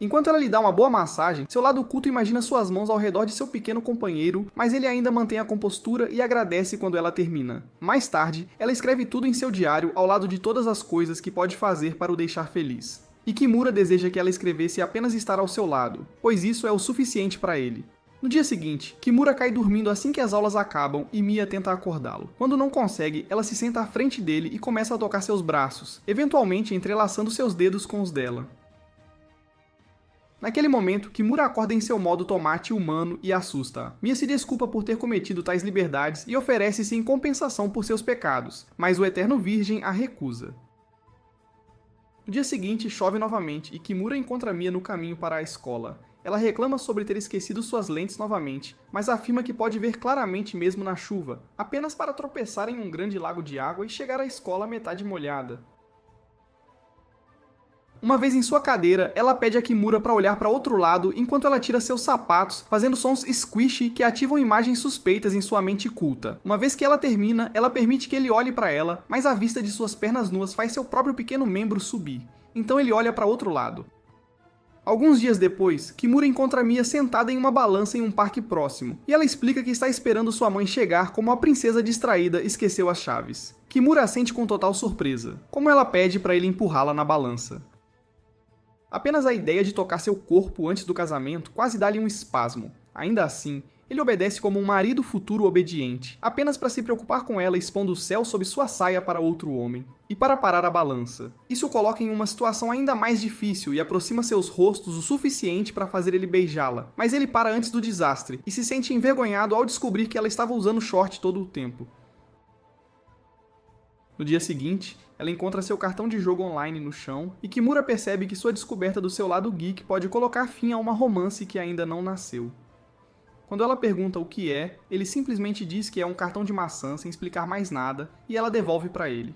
Enquanto ela lhe dá uma boa massagem, seu lado oculto imagina suas mãos ao redor de seu pequeno companheiro, mas ele ainda mantém a compostura e agradece quando ela termina. Mais tarde, ela escreve tudo em seu diário ao lado de todas as coisas que pode fazer para o deixar feliz. E Kimura deseja que ela escrevesse apenas estar ao seu lado, pois isso é o suficiente para ele. No dia seguinte, Kimura cai dormindo assim que as aulas acabam e Mia tenta acordá-lo. Quando não consegue, ela se senta à frente dele e começa a tocar seus braços, eventualmente entrelaçando seus dedos com os dela. Naquele momento, Kimura acorda em seu modo tomate humano e assusta-a. Mia se desculpa por ter cometido tais liberdades e oferece-se em compensação por seus pecados, mas o Eterno Virgem a recusa. No dia seguinte, chove novamente e Kimura encontra Mia no caminho para a escola. Ela reclama sobre ter esquecido suas lentes novamente, mas afirma que pode ver claramente mesmo na chuva, apenas para tropeçar em um grande lago de água e chegar à escola metade molhada. Uma vez em sua cadeira, ela pede a Kimura para olhar para outro lado enquanto ela tira seus sapatos, fazendo sons squishy que ativam imagens suspeitas em sua mente culta. Uma vez que ela termina, ela permite que ele olhe para ela, mas a vista de suas pernas nuas faz seu próprio pequeno membro subir. Então ele olha para outro lado. Alguns dias depois, Kimura encontra Mia sentada em uma balança em um parque próximo, e ela explica que está esperando sua mãe chegar como a princesa distraída esqueceu as chaves. Kimura assente com total surpresa, como ela pede para ele empurrá-la na balança. Apenas a ideia de tocar seu corpo antes do casamento quase dá-lhe um espasmo. Ainda assim, ele obedece como um marido futuro obediente, apenas para se preocupar com ela expondo o céu sob sua saia para outro homem. E para parar a balança. Isso o coloca em uma situação ainda mais difícil e aproxima seus rostos o suficiente para fazer ele beijá-la, mas ele para antes do desastre e se sente envergonhado ao descobrir que ela estava usando short todo o tempo. No dia seguinte, ela encontra seu cartão de jogo online no chão e Kimura percebe que sua descoberta do seu lado geek pode colocar fim a uma romance que ainda não nasceu. Quando ela pergunta o que é, ele simplesmente diz que é um cartão de maçã sem explicar mais nada e ela devolve para ele.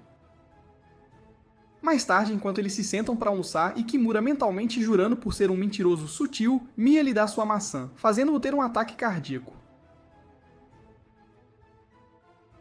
Mais tarde, enquanto eles se sentam para almoçar e Kimura mentalmente jurando por ser um mentiroso sutil, Mia lhe dá sua maçã, fazendo-o ter um ataque cardíaco.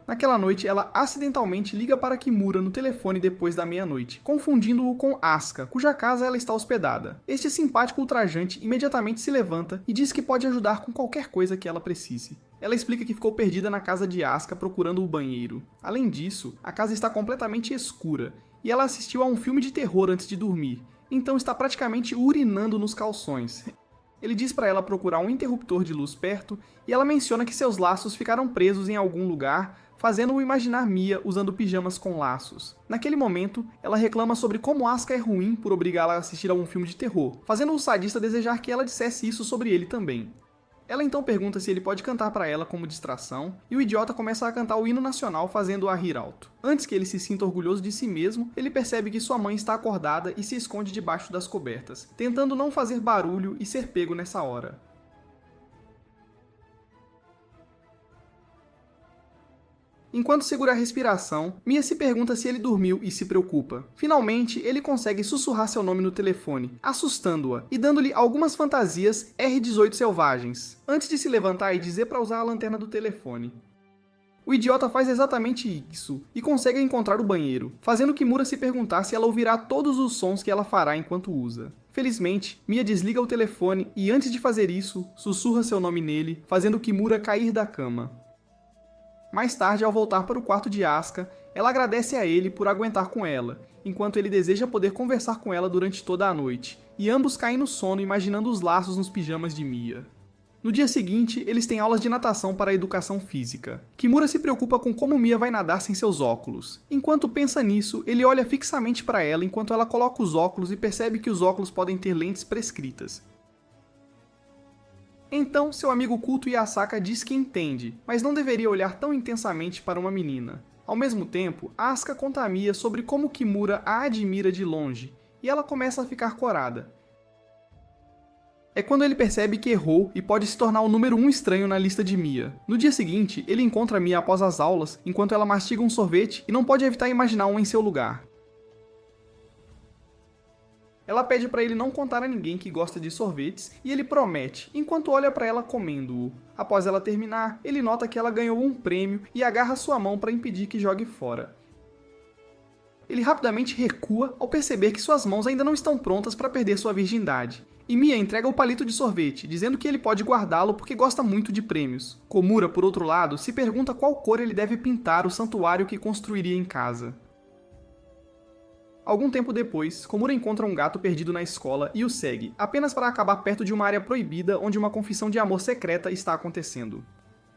Naquela noite, ela acidentalmente liga para Kimura no telefone depois da meia-noite, confundindo-o com Asuka, cuja casa ela está hospedada. Este simpático ultrajante imediatamente se levanta e diz que pode ajudar com qualquer coisa que ela precise. Ela explica que ficou perdida na casa de Asuka procurando o banheiro. Além disso, a casa está completamente escura, e ela assistiu a um filme de terror antes de dormir, então está praticamente urinando nos calções. Ele diz para ela procurar um interruptor de luz perto, e ela menciona que seus laços ficaram presos em algum lugar, fazendo-o imaginar Mia usando pijamas com laços. Naquele momento, ela reclama sobre como Asuka é ruim por obrigá-la a assistir a um filme de terror, fazendo o sadista desejar que ela dissesse isso sobre ele também. Ela então pergunta se ele pode cantar para ela como distração, e o idiota começa a cantar o hino nacional fazendo-a rir alto. Antes que ele se sinta orgulhoso de si mesmo, ele percebe que sua mãe está acordada e se esconde debaixo das cobertas, tentando não fazer barulho e ser pego nessa hora. Enquanto segura a respiração, Mia se pergunta se ele dormiu e se preocupa. Finalmente, ele consegue sussurrar seu nome no telefone, assustando-a e dando-lhe algumas fantasias R18 selvagens, antes de se levantar e dizer para usar a lanterna do telefone. O idiota faz exatamente isso, e consegue encontrar o banheiro, fazendo Kimura se perguntar se ela ouvirá todos os sons que ela fará enquanto usa. Felizmente, Mia desliga o telefone e antes de fazer isso, sussurra seu nome nele, fazendo Kimura cair da cama. Mais tarde, ao voltar para o quarto de Asuka, ela agradece a ele por aguentar com ela, enquanto ele deseja poder conversar com ela durante toda a noite, e ambos caem no sono imaginando os laços nos pijamas de Mia. No dia seguinte, eles têm aulas de natação para a educação física. Kimura se preocupa com como Mia vai nadar sem seus óculos. Enquanto pensa nisso, ele olha fixamente para ela enquanto ela coloca os óculos e percebe que os óculos podem ter lentes prescritas. Então, seu amigo culto Yasaka diz que entende, mas não deveria olhar tão intensamente para uma menina. Ao mesmo tempo, Asuka conta a Mia sobre como Kimura a admira de longe, e ela começa a ficar corada. É quando ele percebe que errou e pode se tornar o número 1 estranho na lista de Mia. No dia seguinte, ele encontra Mia após as aulas, enquanto ela mastiga um sorvete e não pode evitar imaginar um em seu lugar. Ela pede para ele não contar a ninguém que gosta de sorvetes e ele promete, enquanto olha para ela comendo-o. Após ela terminar, ele nota que ela ganhou um prêmio e agarra sua mão para impedir que jogue fora. Ele rapidamente recua ao perceber que suas mãos ainda não estão prontas para perder sua virgindade. E Mia entrega o palito de sorvete, dizendo que ele pode guardá-lo porque gosta muito de prêmios. Komura, por outro lado, se pergunta qual cor ele deve pintar o santuário que construiria em casa. Algum tempo depois, Komura encontra um gato perdido na escola e o segue, apenas para acabar perto de uma área proibida onde uma confissão de amor secreta está acontecendo.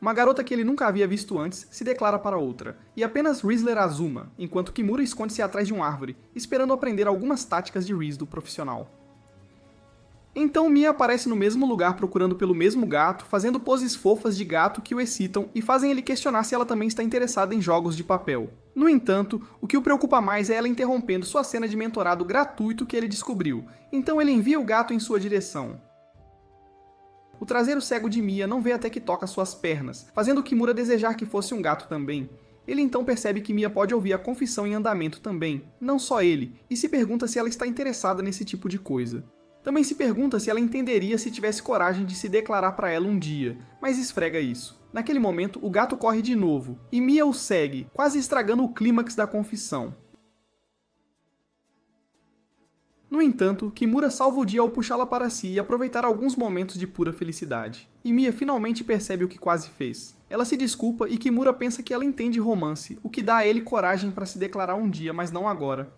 Uma garota que ele nunca havia visto antes se declara para outra, e apenas Rizzler Azuma, enquanto Kimura esconde-se atrás de uma árvore, esperando aprender algumas táticas de Riz do profissional. Então Mia aparece no mesmo lugar procurando pelo mesmo gato, fazendo poses fofas de gato que o excitam e fazem ele questionar se ela também está interessada em jogos de papel. No entanto, o que o preocupa mais é ela interrompendo sua cena de mentorado gratuito que ele descobriu, então ele envia o gato em sua direção. O traseiro cego de Mia não vê até que toca suas pernas, fazendo Kimura desejar que fosse um gato também. Ele então percebe que Mia pode ouvir a confissão em andamento também, não só ele, e se pergunta se ela está interessada nesse tipo de coisa. Também se pergunta se ela entenderia se tivesse coragem de se declarar para ela um dia, mas esfrega isso. Naquele momento, o gato corre de novo, e Mia o segue, quase estragando o clímax da confissão. No entanto, Kimura salva o dia ao puxá-la para si e aproveitar alguns momentos de pura felicidade. E Mia finalmente percebe o que quase fez. Ela se desculpa e Kimura pensa que ela entende romance, o que dá a ele coragem para se declarar um dia, mas não agora.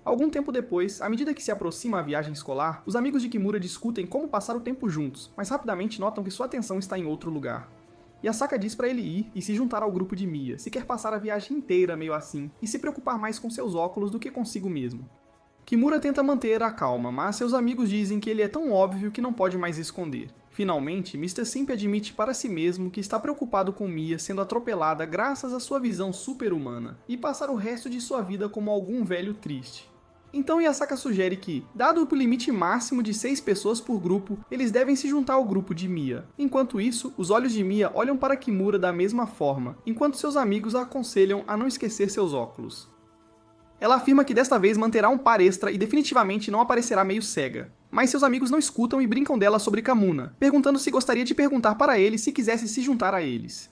Algum tempo depois, à medida que se aproxima a viagem escolar, os amigos de Kimura discutem como passar o tempo juntos, mas rapidamente notam que sua atenção está em outro lugar. E Asaka diz para ele ir e se juntar ao grupo de Mia, se quer passar a viagem inteira meio assim, e se preocupar mais com seus óculos do que consigo mesmo. Kimura tenta manter a calma, mas seus amigos dizem que ele é tão óbvio que não pode mais esconder. Finalmente, Mr. Simp admite para si mesmo que está preocupado com Mia sendo atropelada graças à sua visão super-humana, e passar o resto de sua vida como algum velho triste. Então Yasaka sugere que, dado o limite máximo de 6 pessoas por grupo, eles devem se juntar ao grupo de Mia. Enquanto isso, os olhos de Mia olham para Kimura da mesma forma, enquanto seus amigos a aconselham a não esquecer seus óculos. Ela afirma que desta vez manterá um par extra e definitivamente não aparecerá meio cega. Mas seus amigos não escutam e brincam dela sobre Kamuna, perguntando se gostaria de perguntar para ele se quisesse se juntar a eles.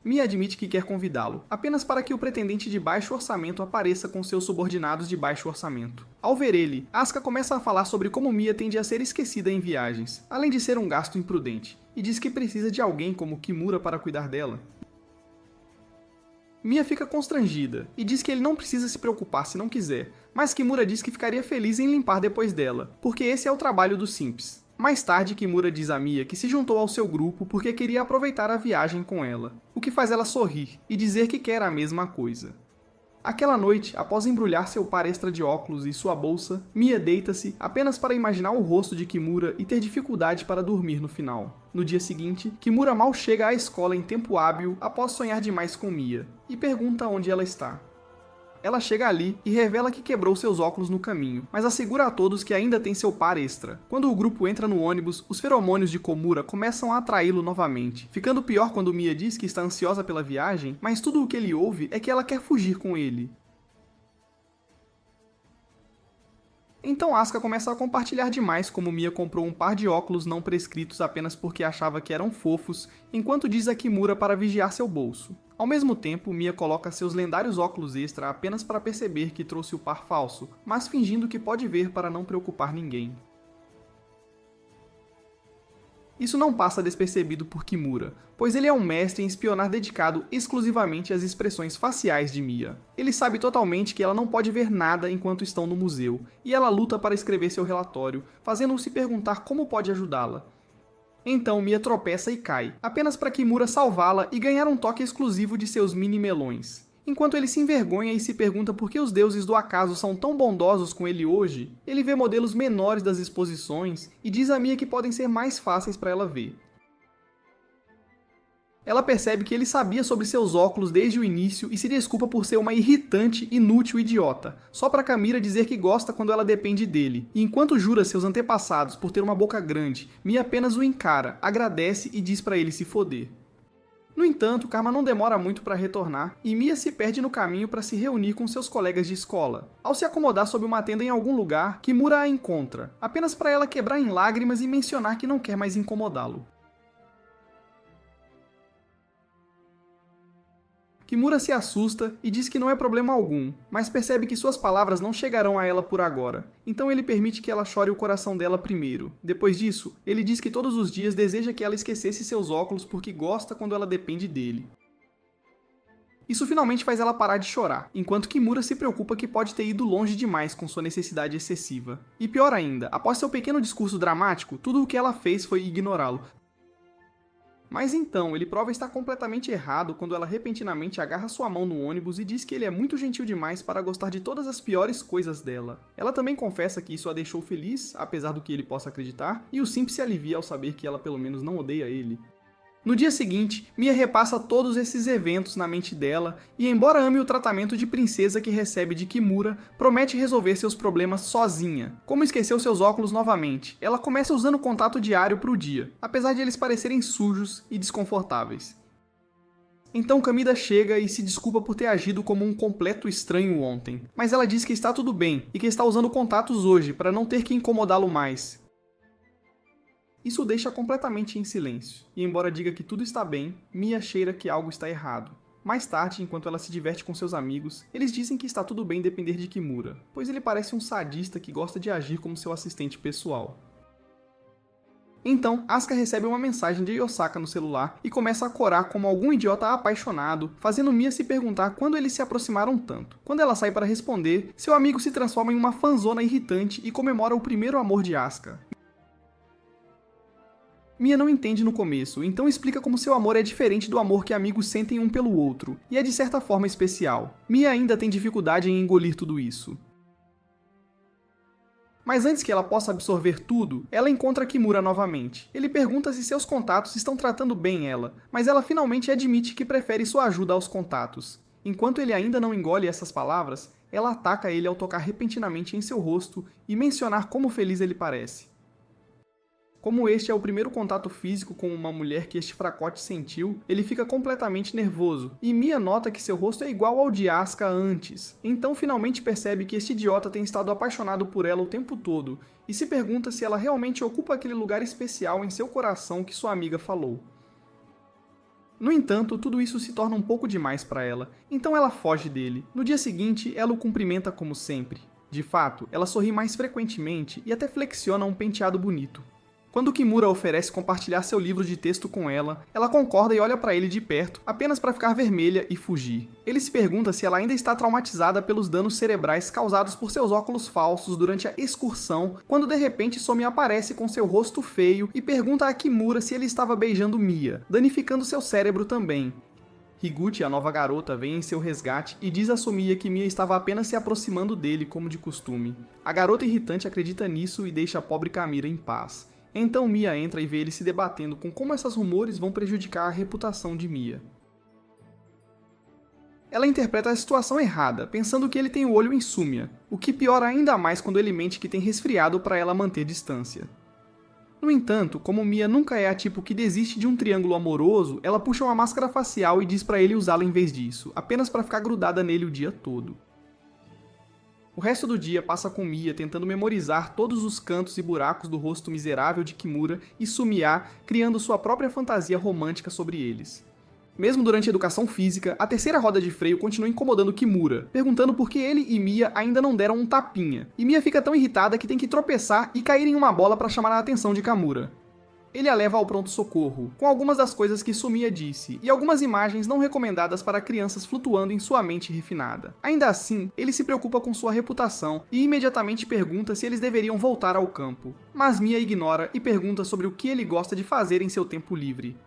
Mia admite que quer convidá-lo, apenas para que o pretendente de baixo orçamento apareça com seus subordinados de baixo orçamento. Ao ver ele, Asuka começa a falar sobre como Mia tende a ser esquecida em viagens, além de ser um gasto imprudente, e diz que precisa de alguém como Kimura para cuidar dela. Mia fica constrangida, e diz que ele não precisa se preocupar se não quiser, mas Kimura diz que ficaria feliz em limpar depois dela, porque esse é o trabalho dos simps. Mais tarde, Kimura diz a Mia que se juntou ao seu grupo porque queria aproveitar a viagem com ela, o que faz ela sorrir e dizer que quer a mesma coisa. Aquela noite, após embrulhar seu par extra de óculos e sua bolsa, Mia deita-se apenas para imaginar o rosto de Kimura e ter dificuldade para dormir no final. No dia seguinte, Kimura mal chega à escola em tempo hábil após sonhar demais com Mia, e pergunta onde ela está. Ela chega ali e revela que quebrou seus óculos no caminho, mas assegura a todos que ainda tem seu par extra. Quando o grupo entra no ônibus, os feromônios de Komura começam a atraí-lo novamente, ficando pior quando Mia diz que está ansiosa pela viagem, mas tudo o que ele ouve é que ela quer fugir com ele. Então Asuka começa a compartilhar demais como Mia comprou um par de óculos não prescritos apenas porque achava que eram fofos, enquanto diz a Kimura para vigiar seu bolso. Ao mesmo tempo, Mia coloca seus lendários óculos extra apenas para perceber que trouxe o par falso, mas fingindo que pode ver para não preocupar ninguém. Isso não passa despercebido por Kimura, pois ele é um mestre em espionar dedicado exclusivamente às expressões faciais de Mia. Ele sabe totalmente que ela não pode ver nada enquanto estão no museu, e ela luta para escrever seu relatório, fazendo-o se perguntar como pode ajudá-la. Então Mia tropeça e cai, apenas para Kimura salvá-la e ganhar um toque exclusivo de seus mini-melões. Enquanto ele se envergonha e se pergunta por que os deuses do acaso são tão bondosos com ele hoje, ele vê modelos menores das exposições e diz a Mia que podem ser mais fáceis para ela ver. Ela percebe que ele sabia sobre seus óculos desde o início e se desculpa por ser uma irritante, inútil idiota, só para Kamira dizer que gosta quando ela depende dele. E enquanto jura seus antepassados por ter uma boca grande, Mia apenas o encara, agradece e diz para ele se foder. No entanto, Karma não demora muito para retornar e Mia se perde no caminho para se reunir com seus colegas de escola. Ao se acomodar sob uma tenda em algum lugar, Kimura a encontra, apenas para ela quebrar em lágrimas e mencionar que não quer mais incomodá-lo. Kimura se assusta e diz que não é problema algum, mas percebe que suas palavras não chegarão a ela por agora. Então ele permite que ela chore o coração dela primeiro. Depois disso, ele diz que todos os dias deseja que ela esquecesse seus óculos porque gosta quando ela depende dele. Isso finalmente faz ela parar de chorar, enquanto Kimura se preocupa que pode ter ido longe demais com sua necessidade excessiva. E pior ainda, após seu pequeno discurso dramático, tudo o que ela fez foi ignorá-lo. Mas então, ele prova estar completamente errado quando ela repentinamente agarra sua mão no ônibus e diz que ele é muito gentil demais para gostar de todas as piores coisas dela. Ela também confessa que isso a deixou feliz, apesar do que ele possa acreditar, e o Simp se alivia ao saber que ela pelo menos não odeia ele. No dia seguinte, Mia repassa todos esses eventos na mente dela e, embora ame o tratamento de princesa que recebe de Kimura, promete resolver seus problemas sozinha. Como esqueceu seus óculos novamente, ela começa usando o contato diário para o dia, apesar de eles parecerem sujos e desconfortáveis. Então Kamida chega e se desculpa por ter agido como um completo estranho ontem, mas ela diz que está tudo bem e que está usando contatos hoje para não ter que incomodá-lo mais. Isso o deixa completamente em silêncio, e embora diga que tudo está bem, Mia cheira que algo está errado. Mais tarde, enquanto ela se diverte com seus amigos, eles dizem que está tudo bem depender de Kimura, pois ele parece um sadista que gosta de agir como seu assistente pessoal. Então, Asuka recebe uma mensagem de Yosaka no celular e começa a corar como algum idiota apaixonado, fazendo Mia se perguntar quando eles se aproximaram tanto. Quando ela sai para responder, seu amigo se transforma em uma fanzona irritante e comemora o primeiro amor de Asuka. Mia não entende no começo, então explica como seu amor é diferente do amor que amigos sentem um pelo outro, e é de certa forma especial. Mia ainda tem dificuldade em engolir tudo isso. Mas antes que ela possa absorver tudo, ela encontra Kimura novamente. Ele pergunta se seus contatos estão tratando bem ela, mas ela finalmente admite que prefere sua ajuda aos contatos. Enquanto ele ainda não engole essas palavras, ela ataca ele ao tocar repentinamente em seu rosto e mencionar como feliz ele parece. Como este é o primeiro contato físico com uma mulher que este fracote sentiu, ele fica completamente nervoso, e Mia nota que seu rosto é igual ao de Asuka antes. Então finalmente percebe que este idiota tem estado apaixonado por ela o tempo todo, e se pergunta se ela realmente ocupa aquele lugar especial em seu coração que sua amiga falou. No entanto, tudo isso se torna um pouco demais para ela, então ela foge dele. No dia seguinte, ela o cumprimenta como sempre. De fato, ela sorri mais frequentemente e até flexiona um penteado bonito. Quando Kimura oferece compartilhar seu livro de texto com ela, ela concorda e olha para ele de perto, apenas para ficar vermelha e fugir. Ele se pergunta se ela ainda está traumatizada pelos danos cerebrais causados por seus óculos falsos durante a excursão, quando de repente Somi aparece com seu rosto feio e pergunta a Kimura se ele estava beijando Mia, danificando seu cérebro também. Higuchi, a nova garota, vem em seu resgate e diz a Somiya que Mia estava apenas se aproximando dele, como de costume. A garota irritante acredita nisso e deixa a pobre Kamira em paz. Então Mia entra e vê ele se debatendo com como esses rumores vão prejudicar a reputação de Mia. Ela interpreta a situação errada, pensando que ele tem o olho em Sumia, o que piora ainda mais quando ele mente que tem resfriado para ela manter distância. No entanto, como Mia nunca é a tipo que desiste de um triângulo amoroso, ela puxa uma máscara facial e diz para ele usá-la em vez disso, apenas para ficar grudada nele o dia todo. O resto do dia passa com Mia tentando memorizar todos os cantos e buracos do rosto miserável de Kimura e Sumia criando sua própria fantasia romântica sobre eles. Mesmo durante a educação física, a terceira roda de freio continua incomodando Kimura, perguntando por que ele e Mia ainda não deram um tapinha, e Mia fica tão irritada que tem que tropeçar e cair em uma bola para chamar a atenção de Kamura. Ele a leva ao pronto-socorro, com algumas das coisas que Sumia disse, e algumas imagens não recomendadas para crianças flutuando em sua mente refinada. Ainda assim, ele se preocupa com sua reputação e imediatamente pergunta se eles deveriam voltar ao campo. Mas Mia ignora e pergunta sobre o que ele gosta de fazer em seu tempo livre.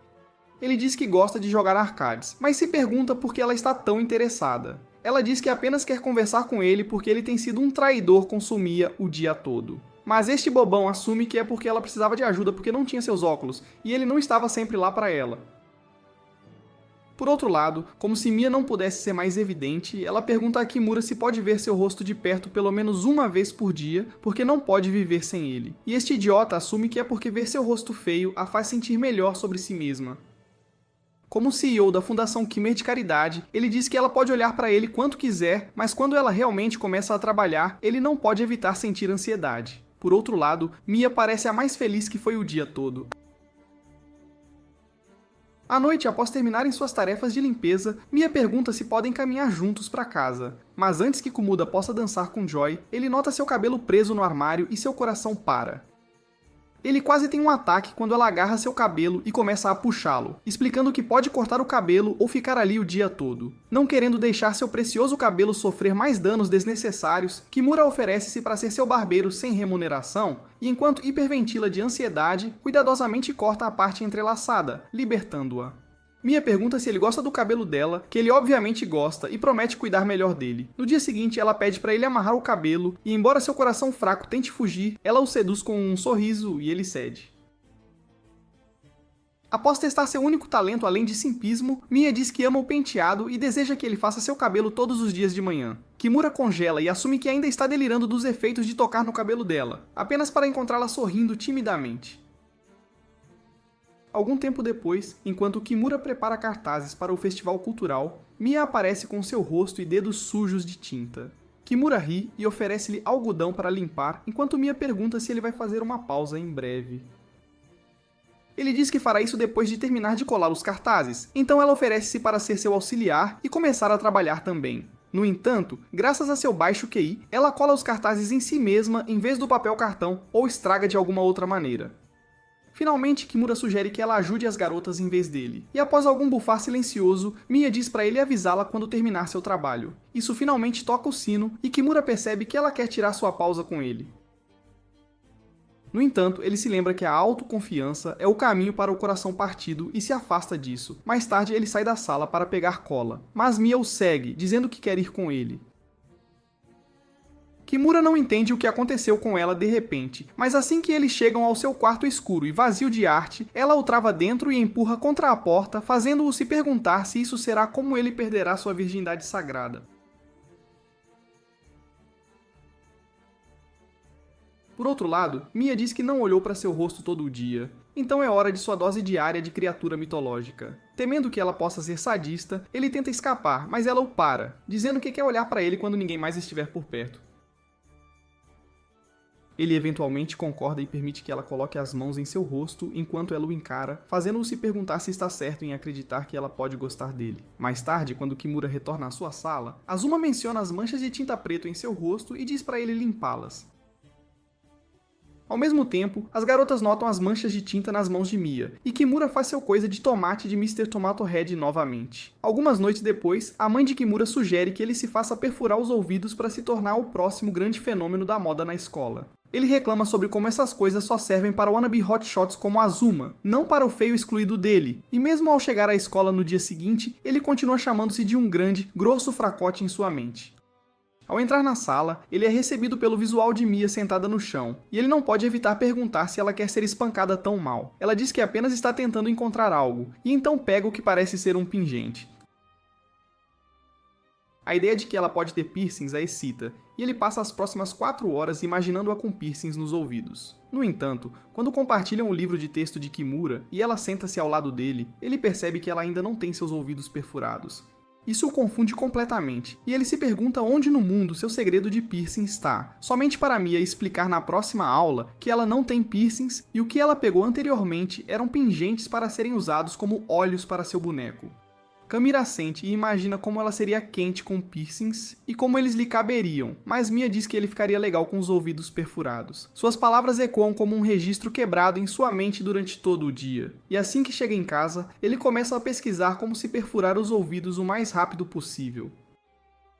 Ele diz que gosta de jogar arcades, mas se pergunta por que ela está tão interessada. Ela diz que apenas quer conversar com ele porque ele tem sido um traidor com Sumia o dia todo. Mas este bobão assume que é porque ela precisava de ajuda porque não tinha seus óculos, e ele não estava sempre lá para ela. Por outro lado, como se Mia não pudesse ser mais evidente, ela pergunta a Kimura se pode ver seu rosto de perto pelo menos uma vez por dia, porque não pode viver sem ele. E este idiota assume que é porque ver seu rosto feio a faz sentir melhor sobre si mesma. Como CEO da Fundação Kimmer de Caridade, ele diz que ela pode olhar para ele quanto quiser, mas quando ela realmente começa a trabalhar, ele não pode evitar sentir ansiedade. Por outro lado, Mia parece a mais feliz que foi o dia todo. À noite, após terminarem suas tarefas de limpeza, Mia pergunta se podem caminhar juntos para casa. Mas antes que Kumuda possa dançar com Joy, ele nota seu cabelo preso no armário e seu coração para. Ele quase tem um ataque quando ela agarra seu cabelo e começa a puxá-lo, explicando que pode cortar o cabelo ou ficar ali o dia todo. Não querendo deixar seu precioso cabelo sofrer mais danos desnecessários, Kimura oferece-se para ser seu barbeiro sem remuneração, e enquanto hiperventila de ansiedade, cuidadosamente corta a parte entrelaçada, libertando-a. Mia pergunta se ele gosta do cabelo dela, que ele obviamente gosta e promete cuidar melhor dele. No dia seguinte, ela pede para ele amarrar o cabelo e, embora seu coração fraco tente fugir, ela o seduz com um sorriso e ele cede. Após testar seu único talento além de simpismo, Mia diz que ama o penteado e deseja que ele faça seu cabelo todos os dias de manhã. Kimura congela e assume que ainda está delirando dos efeitos de tocar no cabelo dela, apenas para encontrá-la sorrindo timidamente. Algum tempo depois, enquanto Kimura prepara cartazes para o festival cultural, Mia aparece com seu rosto e dedos sujos de tinta. Kimura ri e oferece-lhe algodão para limpar, enquanto Mia pergunta se ele vai fazer uma pausa em breve. Ele diz que fará isso depois de terminar de colar os cartazes, então ela oferece-se para ser seu auxiliar e começar a trabalhar também. No entanto, graças a seu baixo QI, ela cola os cartazes em si mesma em vez do papel cartão ou estraga de alguma outra maneira. Finalmente, Kimura sugere que ela ajude as garotas em vez dele, e após algum bufar silencioso, Mia diz para ele avisá-la quando terminar seu trabalho. Isso finalmente toca o sino, e Kimura percebe que ela quer tirar sua pausa com ele. No entanto, ele se lembra que a autoconfiança é o caminho para o coração partido e se afasta disso. Mais tarde, ele sai da sala para pegar cola, mas Mia o segue, dizendo que quer ir com ele. Kimura não entende o que aconteceu com ela de repente, mas assim que eles chegam ao seu quarto escuro e vazio de arte, ela o trava dentro e empurra contra a porta, fazendo-o se perguntar se isso será como ele perderá sua virgindade sagrada. Por outro lado, Mia diz que não olhou para seu rosto todo o dia, então é hora de sua dose diária de criatura mitológica. Temendo que ela possa ser sadista, ele tenta escapar, mas ela o para, dizendo que quer olhar para ele quando ninguém mais estiver por perto. Ele eventualmente concorda e permite que ela coloque as mãos em seu rosto enquanto ela o encara, fazendo-o se perguntar se está certo em acreditar que ela pode gostar dele. Mais tarde, quando Kimura retorna à sua sala, Azuma menciona as manchas de tinta preta em seu rosto e diz para ele limpá-las. Ao mesmo tempo, as garotas notam as manchas de tinta nas mãos de Mia, e Kimura faz seu coisa de tomate de Mr. Tomato Head novamente. Algumas noites depois, a mãe de Kimura sugere que ele se faça perfurar os ouvidos para se tornar o próximo grande fenômeno da moda na escola. Ele reclama sobre como essas coisas só servem para wannabe hotshots como Azuma, não para o feio excluído dele, e mesmo ao chegar à escola no dia seguinte, ele continua chamando-se de um grande, grosso fracote em sua mente. Ao entrar na sala, ele é recebido pelo visual de Mia sentada no chão, e ele não pode evitar perguntar se ela quer ser espancada tão mal. Ela diz que apenas está tentando encontrar algo, e então pega o que parece ser um pingente. A ideia de que ela pode ter piercings a excita, e ele passa as próximas 4 horas imaginando-a com piercings nos ouvidos. No entanto, quando compartilham o livro de texto de Kimura e ela senta-se ao lado dele, ele percebe que ela ainda não tem seus ouvidos perfurados. Isso o confunde completamente, e ele se pergunta onde no mundo seu segredo de piercing está, somente para Mia explicar na próxima aula que ela não tem piercings e o que ela pegou anteriormente eram pingentes para serem usados como olhos para seu boneco. Camira sente e imagina como ela seria quente com piercings e como eles lhe caberiam, mas Mia diz que ele ficaria legal com os ouvidos perfurados. Suas palavras ecoam como um registro quebrado em sua mente durante todo o dia. E assim que chega em casa, ele começa a pesquisar como se perfurar os ouvidos o mais rápido possível.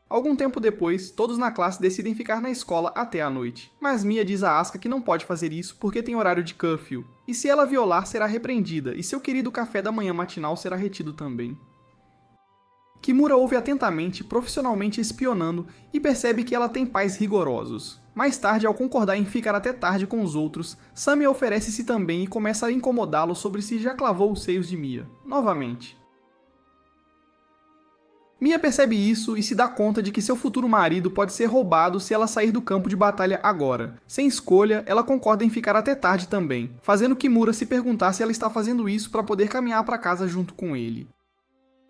Algum tempo depois, todos na classe decidem ficar na escola até a noite, mas Mia diz a Asuka que não pode fazer isso porque tem horário de curfew, e se ela violar será repreendida e seu querido café da manhã matinal será retido também. Kimura ouve atentamente, profissionalmente espionando, e percebe que ela tem pais rigorosos. Mais tarde, ao concordar em ficar até tarde com os outros, Sami oferece-se também e começa a incomodá-lo sobre se já clavou os seios de Mia, novamente. Mia percebe isso e se dá conta de que seu futuro marido pode ser roubado se ela sair do campo de batalha agora. Sem escolha, ela concorda em ficar até tarde também, fazendo Kimura se perguntar se ela está fazendo isso para poder caminhar para casa junto com ele.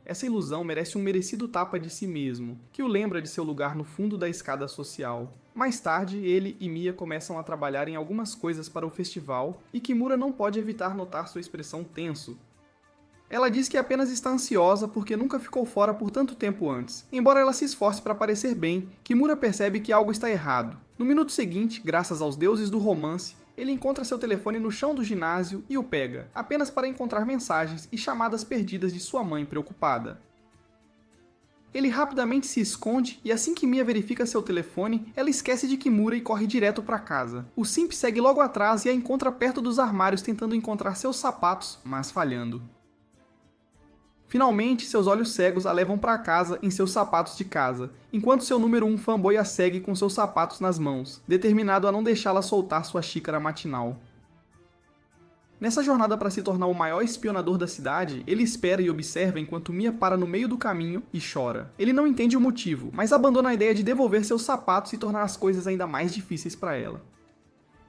Essa ilusão merece um merecido tapa de si mesmo, que o lembra de seu lugar no fundo da escada social. Mais tarde, ele e Mia começam a trabalhar em algumas coisas para o festival, e Kimura não pode evitar notar sua expressão tenso. Ela diz que apenas está ansiosa porque nunca ficou fora por tanto tempo antes. Embora ela se esforce para parecer bem, Kimura percebe que algo está errado. No minuto seguinte, graças aos deuses do romance, ele encontra seu telefone no chão do ginásio e o pega, apenas para encontrar mensagens e chamadas perdidas de sua mãe preocupada. Ele rapidamente se esconde e assim que Mia verifica seu telefone, ela esquece de Kimura e corre direto para casa. O simp segue logo atrás e a encontra perto dos armários tentando encontrar seus sapatos, mas falhando. Finalmente, seus olhos cegos a levam para casa em seus sapatos de casa, enquanto seu número 1 fanboy a segue com seus sapatos nas mãos, determinado a não deixá-la soltar sua xícara matinal. Nessa jornada para se tornar o maior espionador da cidade, ele espera e observa enquanto Mia para no meio do caminho e chora. Ele não entende o motivo, mas abandona a ideia de devolver seus sapatos e tornar as coisas ainda mais difíceis para ela.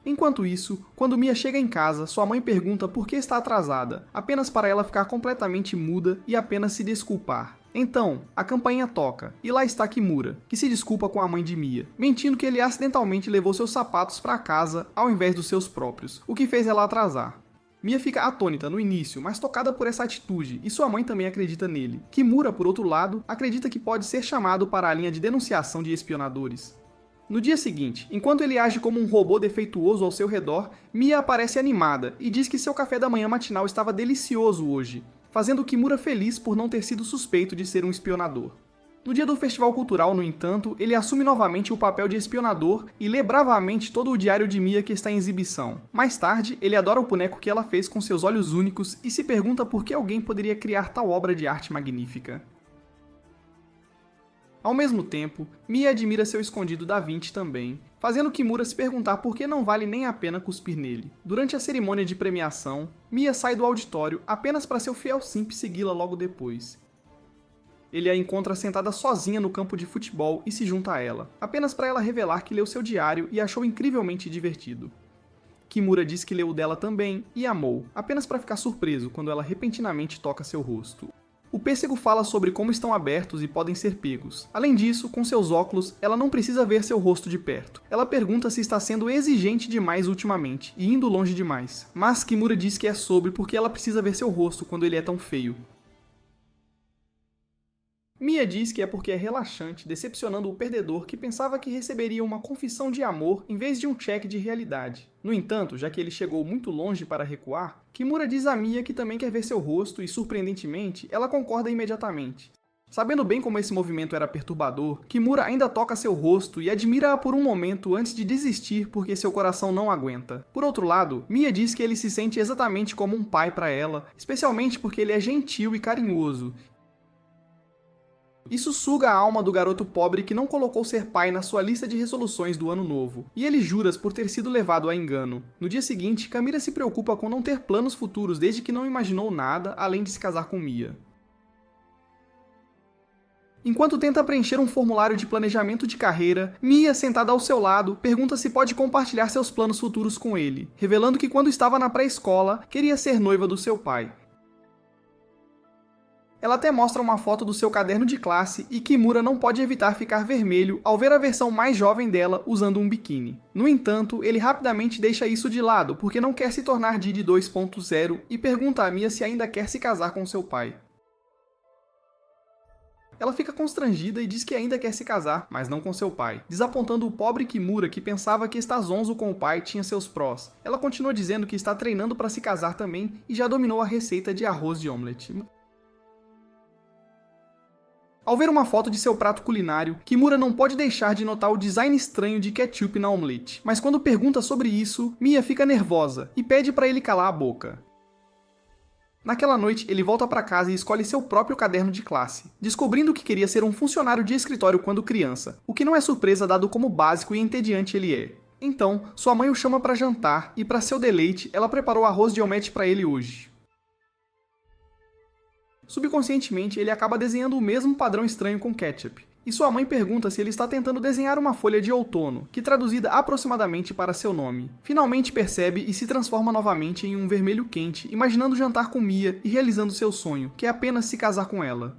Enquanto isso, quando Mia chega em casa, sua mãe pergunta por que está atrasada, apenas para ela ficar completamente muda e apenas se desculpar. Então, a campainha toca, e lá está Kimura, que se desculpa com a mãe de Mia, mentindo que ele acidentalmente levou seus sapatos para casa ao invés dos seus próprios, o que fez ela atrasar. Mia fica atônita no início, mas tocada por essa atitude, e sua mãe também acredita nele. Kimura, por outro lado, acredita que pode ser chamado para a linha de denunciação de espionadores. No dia seguinte, enquanto ele age como um robô defeituoso ao seu redor, Mia aparece animada e diz que seu café da manhã matinal estava delicioso hoje, fazendo Kimura feliz por não ter sido suspeito de ser um espionador. No dia do festival cultural, no entanto, ele assume novamente o papel de espionador e lê bravamente todo o diário de Mia que está em exibição. Mais tarde, ele adora o boneco que ela fez com seus olhos únicos e se pergunta por que alguém poderia criar tal obra de arte magnífica. Ao mesmo tempo, Mia admira seu escondido Da Vinci também, fazendo Kimura se perguntar por que não vale nem a pena cuspir nele. Durante a cerimônia de premiação, Mia sai do auditório apenas para seu fiel simp segui-la logo depois. Ele a encontra sentada sozinha no campo de futebol e se junta a ela, apenas para ela revelar que leu seu diário e achou incrivelmente divertido. Kimura diz que leu o dela também e amou, apenas para ficar surpreso quando ela repentinamente toca seu rosto. O pêssego fala sobre como estão abertos e podem ser pegos. Além disso, com seus óculos, ela não precisa ver seu rosto de perto. Ela pergunta se está sendo exigente demais ultimamente, e indo longe demais. Mas Kimura diz que é sobre porque ela precisa ver seu rosto quando ele é tão feio. Mia diz que é porque é relaxante, decepcionando o perdedor que pensava que receberia uma confissão de amor em vez de um cheque de realidade. No entanto, já que ele chegou muito longe para recuar, Kimura diz a Mia que também quer ver seu rosto e, surpreendentemente, ela concorda imediatamente. Sabendo bem como esse movimento era perturbador, Kimura ainda toca seu rosto e admira-a por um momento antes de desistir porque seu coração não aguenta. Por outro lado, Mia diz que ele se sente exatamente como um pai para ela, especialmente porque ele é gentil e carinhoso. Isso suga a alma do garoto pobre que não colocou ser pai na sua lista de resoluções do ano novo, e ele jura por ter sido levado a engano. No dia seguinte, Camila se preocupa com não ter planos futuros desde que não imaginou nada além de se casar com Mia. Enquanto tenta preencher um formulário de planejamento de carreira, Mia, sentada ao seu lado, pergunta se pode compartilhar seus planos futuros com ele, revelando que quando estava na pré-escola, queria ser noiva do seu pai. Ela até mostra uma foto do seu caderno de classe e Kimura não pode evitar ficar vermelho ao ver a versão mais jovem dela usando um biquíni. No entanto, ele rapidamente deixa isso de lado porque não quer se tornar Didi 2.0 e pergunta a Mia se ainda quer se casar com seu pai. Ela fica constrangida e diz que ainda quer se casar, mas não com seu pai, desapontando o pobre Kimura que pensava que estar zonzo com o pai tinha seus prós. Ela continua dizendo que está treinando para se casar também e já dominou a receita de arroz de omelete. Ao ver uma foto de seu prato culinário, Kimura não pode deixar de notar o design estranho de ketchup na omelete, mas quando pergunta sobre isso, Mia fica nervosa e pede para ele calar a boca. Naquela noite, ele volta para casa e escolhe seu próprio caderno de classe, descobrindo que queria ser um funcionário de escritório quando criança, o que não é surpresa dado como básico e entediante ele é. Então, sua mãe o chama para jantar e, para seu deleite, ela preparou arroz de omelete para ele hoje. Subconscientemente, ele acaba desenhando o mesmo padrão estranho com ketchup, e sua mãe pergunta se ele está tentando desenhar uma folha de outono, que traduzida aproximadamente para seu nome. Finalmente percebe e se transforma novamente em um vermelho quente, imaginando jantar com Mia e realizando seu sonho, que é apenas se casar com ela.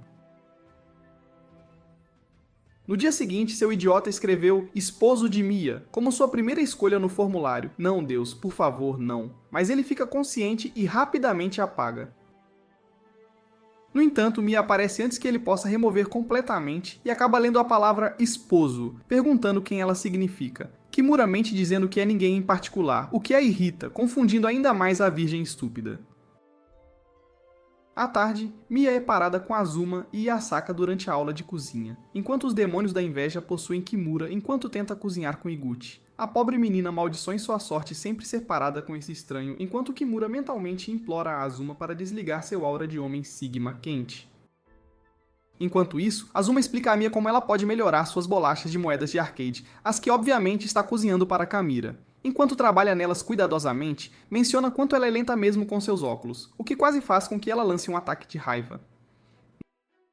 No dia seguinte, seu idiota escreveu esposo de Mia, como sua primeira escolha no formulário. Não, Deus, por favor, não. Mas ele fica consciente e rapidamente apaga. No entanto, Mia aparece antes que ele possa remover completamente e acaba lendo a palavra esposo, perguntando quem ela significa. Kimura mente dizendo que é ninguém em particular, o que a irrita, confundindo ainda mais a virgem estúpida. À tarde, Mia é parada com Azuma e Yasaka durante a aula de cozinha, enquanto os demônios da inveja possuem Kimura enquanto tenta cozinhar com Iguchi. A pobre menina amaldiçoa em sua sorte sempre ser parada com esse estranho, enquanto Kimura mentalmente implora a Azuma para desligar seu aura de homem Sigma quente. Enquanto isso, Azuma explica a Mia como ela pode melhorar suas bolachas de moedas de arcade, as que obviamente está cozinhando para Kamira. Enquanto trabalha nelas cuidadosamente, menciona quanto ela é lenta mesmo com seus óculos, o que quase faz com que ela lance um ataque de raiva.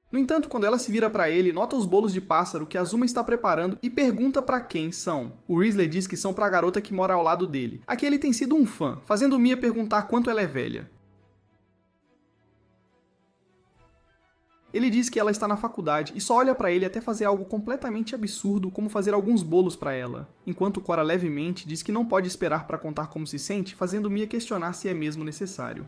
No entanto, quando ela se vira para ele, nota os bolos de pássaro que Azuma está preparando e pergunta para quem são. O Risley diz que são para a garota que mora ao lado dele, a que ele tem sido um fã, fazendo Mia perguntar quanto ela é velha. Ele diz que ela está na faculdade e só olha para ele até fazer algo completamente absurdo, como fazer alguns bolos para ela, enquanto Cora levemente diz que não pode esperar para contar como se sente, fazendo Mia questionar se é mesmo necessário.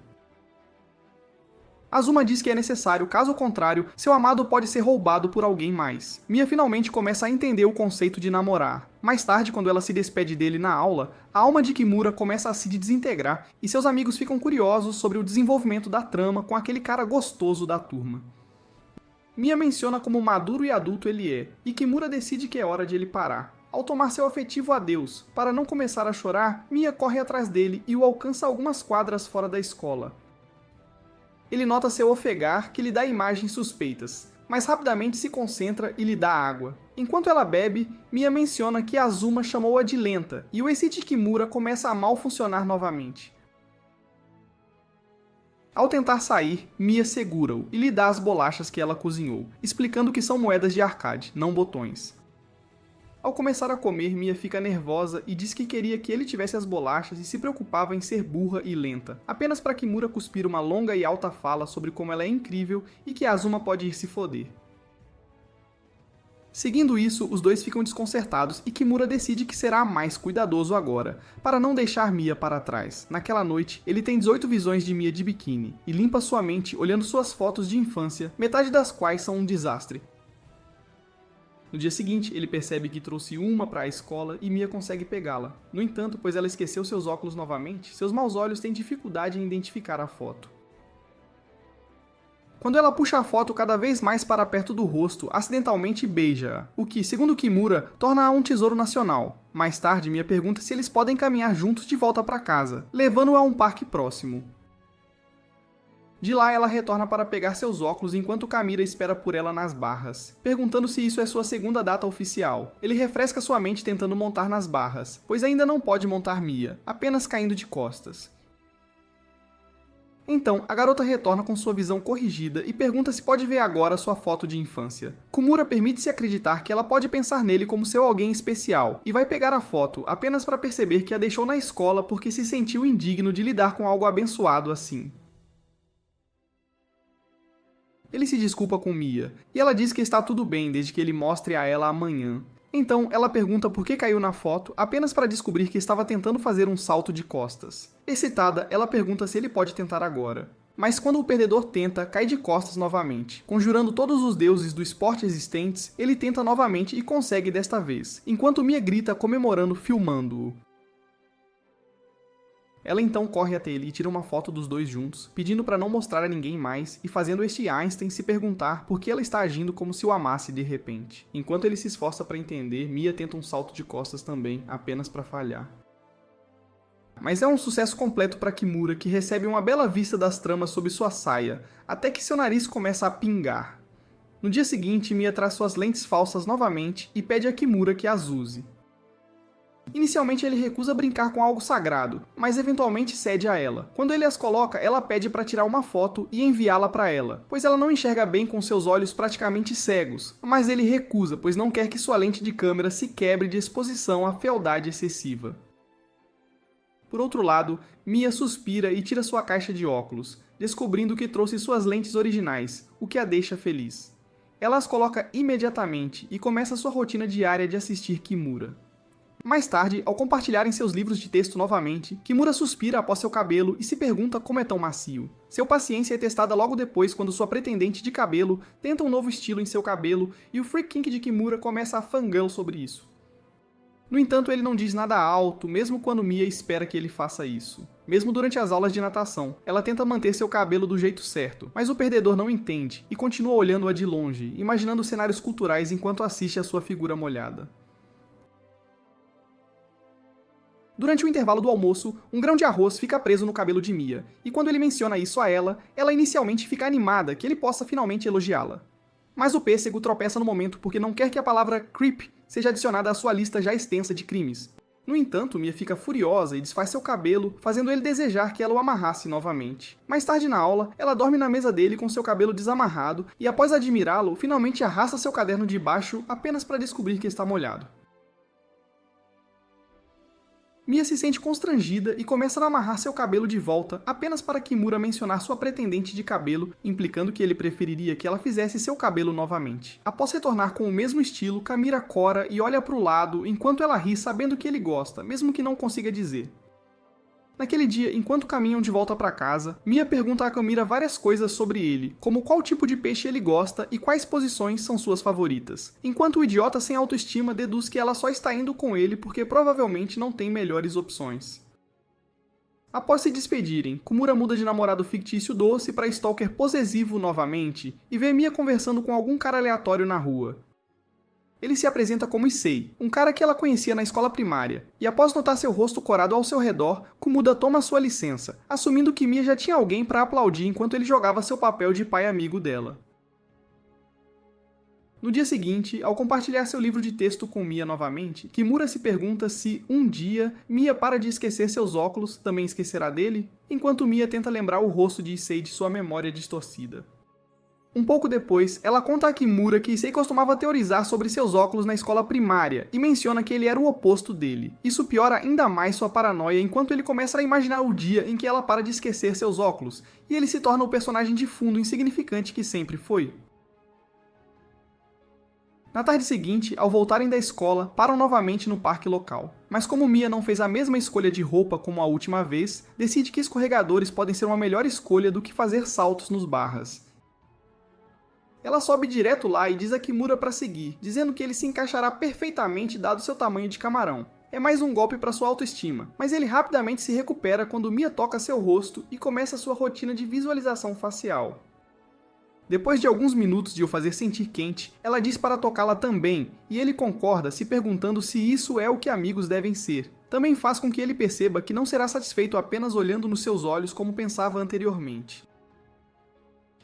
Azuma diz que é necessário, caso contrário, seu amado pode ser roubado por alguém mais. Mia finalmente começa a entender o conceito de namorar. Mais tarde, quando ela se despede dele na aula, a alma de Kimura começa a se desintegrar e seus amigos ficam curiosos sobre o desenvolvimento da trama com aquele cara gostoso da turma. Mia menciona como maduro e adulto ele é, e Kimura decide que é hora de ele parar. Ao tomar seu afetivo adeus, para não começar a chorar, Mia corre atrás dele e o alcança algumas quadras fora da escola. Ele nota seu ofegar, que lhe dá imagens suspeitas, mas rapidamente se concentra e lhe dá água. Enquanto ela bebe, Mia menciona que Azuma chamou-a de lenta, e o EC de Kimura começa a mal funcionar novamente. Ao tentar sair, Mia segura-o e lhe dá as bolachas que ela cozinhou, explicando que são moedas de arcade, não botões. Ao começar a comer, Mia fica nervosa e diz que queria que ele tivesse as bolachas e se preocupava em ser burra e lenta, apenas para Kimura cuspir uma longa e alta fala sobre como ela é incrível e que Azuma pode ir se foder. Seguindo isso, os dois ficam desconcertados e Kimura decide que será mais cuidadoso agora, para não deixar Mia para trás. Naquela noite, ele tem 18 visões de Mia de biquíni e limpa sua mente olhando suas fotos de infância, metade das quais são um desastre. No dia seguinte, ele percebe que trouxe uma para a escola e Mia consegue pegá-la. No entanto, pois ela esqueceu seus óculos novamente, seus maus olhos têm dificuldade em identificar a foto. Quando ela puxa a foto cada vez mais para perto do rosto, acidentalmente beija-a, o que, segundo Kimura, torna-a um tesouro nacional. Mais tarde, Mia pergunta se eles podem caminhar juntos de volta para casa, levando-a a um parque próximo. De lá, ela retorna para pegar seus óculos enquanto Kamira espera por ela nas barras, perguntando se isso é sua segunda data oficial. Ele refresca sua mente tentando montar nas barras, pois ainda não pode montar Mia, apenas caindo de costas. Então, a garota retorna com sua visão corrigida e pergunta se pode ver agora sua foto de infância. Kumura permite-se acreditar que ela pode pensar nele como seu alguém especial, e vai pegar a foto apenas para perceber que a deixou na escola porque se sentiu indigno de lidar com algo abençoado assim. Ele se desculpa com Mia, e ela diz que está tudo bem desde que ele mostre a ela amanhã. Então, ela pergunta por que caiu na foto, apenas para descobrir que estava tentando fazer um salto de costas. Excitada, ela pergunta se ele pode tentar agora. Mas quando o perdedor tenta, cai de costas novamente. Conjurando todos os deuses do esporte existentes, ele tenta novamente e consegue desta vez, enquanto Mia grita comemorando, filmando-o. Ela então corre até ele e tira uma foto dos dois juntos, pedindo para não mostrar a ninguém mais e fazendo este Einstein se perguntar por que ela está agindo como se o amasse de repente. Enquanto ele se esforça para entender, Mia tenta um salto de costas também, apenas para falhar. Mas é um sucesso completo para Kimura, que recebe uma bela vista das tramas sob sua saia, até que seu nariz começa a pingar. No dia seguinte, Mia traz suas lentes falsas novamente e pede a Kimura que as use. Inicialmente ele recusa brincar com algo sagrado, mas eventualmente cede a ela. Quando ele as coloca, ela pede para tirar uma foto e enviá-la para ela, pois ela não enxerga bem com seus olhos praticamente cegos, mas ele recusa, pois não quer que sua lente de câmera se quebre de exposição à fealdade excessiva. Por outro lado, Mia suspira e tira sua caixa de óculos, descobrindo que trouxe suas lentes originais, o que a deixa feliz. Ela as coloca imediatamente e começa sua rotina diária de assistir Kimura. Mais tarde, ao compartilharem seus livros de texto novamente, Kimura suspira após seu cabelo e se pergunta como é tão macio. Seu paciência é testada logo depois quando sua pretendente de cabelo tenta um novo estilo em seu cabelo e o freak kink de Kimura começa a fangirl sobre isso. No entanto, ele não diz nada alto, mesmo quando Mia espera que ele faça isso. Mesmo durante as aulas de natação, ela tenta manter seu cabelo do jeito certo, mas o perdedor não entende e continua olhando-a de longe, imaginando cenários culturais enquanto assiste a sua figura molhada. Durante o intervalo do almoço, um grão de arroz fica preso no cabelo de Mia, e quando ele menciona isso a ela inicialmente fica animada que ele possa finalmente elogiá-la. Mas o pêssego tropeça no momento porque não quer que a palavra creep seja adicionada à sua lista já extensa de crimes. No entanto, Mia fica furiosa e desfaz seu cabelo, fazendo ele desejar que ela o amarrasse novamente. Mais tarde na aula, ela dorme na mesa dele com seu cabelo desamarrado e após admirá-lo, finalmente arrasta seu caderno de baixo apenas para descobrir que está molhado. Mia se sente constrangida e começa a amarrar seu cabelo de volta apenas para Kimura mencionar sua pretendente de cabelo, implicando que ele preferiria que ela fizesse seu cabelo novamente. Após retornar com o mesmo estilo, Kamira cora e olha para o lado enquanto ela ri sabendo que ele gosta, mesmo que não consiga dizer. Naquele dia, enquanto caminham de volta para casa, Mia pergunta a Kamira várias coisas sobre ele, como qual tipo de peixe ele gosta e quais posições são suas favoritas, enquanto o idiota sem autoestima deduz que ela só está indo com ele porque provavelmente não tem melhores opções. Após se despedirem, Komura muda de namorado fictício doce para stalker possessivo novamente e vê Mia conversando com algum cara aleatório na rua. Ele se apresenta como Issei, um cara que ela conhecia na escola primária, e após notar seu rosto corado ao seu redor, Kumuda toma sua licença, assumindo que Mia já tinha alguém para aplaudir enquanto ele jogava seu papel de pai amigo dela. No dia seguinte, ao compartilhar seu livro de texto com Mia novamente, Kimura se pergunta se, um dia, Mia para de esquecer seus óculos, também esquecerá dele, enquanto Mia tenta lembrar o rosto de Issei de sua memória distorcida. Um pouco depois, ela conta a Kimura que Issei costumava teorizar sobre seus óculos na escola primária e menciona que ele era o oposto dele. Isso piora ainda mais sua paranoia enquanto ele começa a imaginar o dia em que ela para de esquecer seus óculos, e ele se torna o personagem de fundo insignificante que sempre foi. Na tarde seguinte, ao voltarem da escola, param novamente no parque local. Mas como Mia não fez a mesma escolha de roupa como a última vez, decide que escorregadores podem ser uma melhor escolha do que fazer saltos nos barras. Ela sobe direto lá e diz a Kimura para seguir, dizendo que ele se encaixará perfeitamente dado seu tamanho de camarão. É mais um golpe para sua autoestima, mas ele rapidamente se recupera quando Mia toca seu rosto e começa sua rotina de visualização facial. Depois de alguns minutos de o fazer sentir quente, ela diz para tocá-la também, e ele concorda se perguntando se isso é o que amigos devem ser. Também faz com que ele perceba que não será satisfeito apenas olhando nos seus olhos como pensava anteriormente.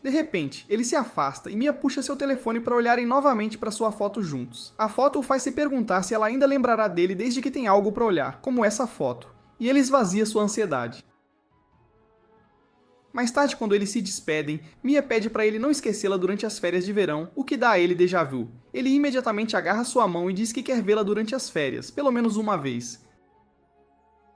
De repente, ele se afasta e Mia puxa seu telefone para olharem novamente para sua foto juntos. A foto o faz se perguntar se ela ainda lembrará dele desde que tem algo para olhar, como essa foto, e ele esvazia sua ansiedade. Mais tarde, quando eles se despedem, Mia pede para ele não esquecê-la durante as férias de verão, o que dá a ele déjà vu. Ele imediatamente agarra sua mão e diz que quer vê-la durante as férias, pelo menos uma vez.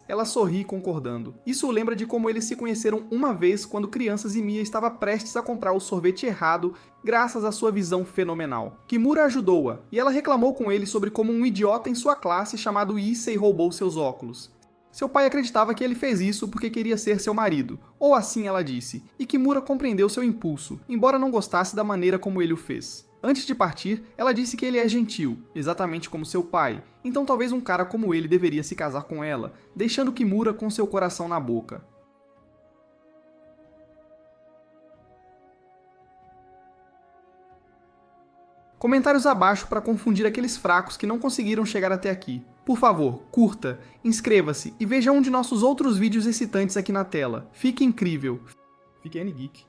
Ela sorri concordando. Isso o lembra de como eles se conheceram uma vez quando crianças e Mia estava prestes a comprar o sorvete errado graças à sua visão fenomenal. Kimura ajudou-a, e ela reclamou com ele sobre como um idiota em sua classe chamado Issei roubou seus óculos. Seu pai acreditava que ele fez isso porque queria ser seu marido, ou assim ela disse, e Kimura compreendeu seu impulso, embora não gostasse da maneira como ele o fez. Antes de partir, ela disse que ele é gentil, exatamente como seu pai, então talvez um cara como ele deveria se casar com ela, deixando Kimura com seu coração na boca. Comentários abaixo para confundir aqueles fracos que não conseguiram chegar até aqui. Por favor, curta, inscreva-se e veja um de nossos outros vídeos excitantes aqui na tela. Fique incrível! Fique N-Geek.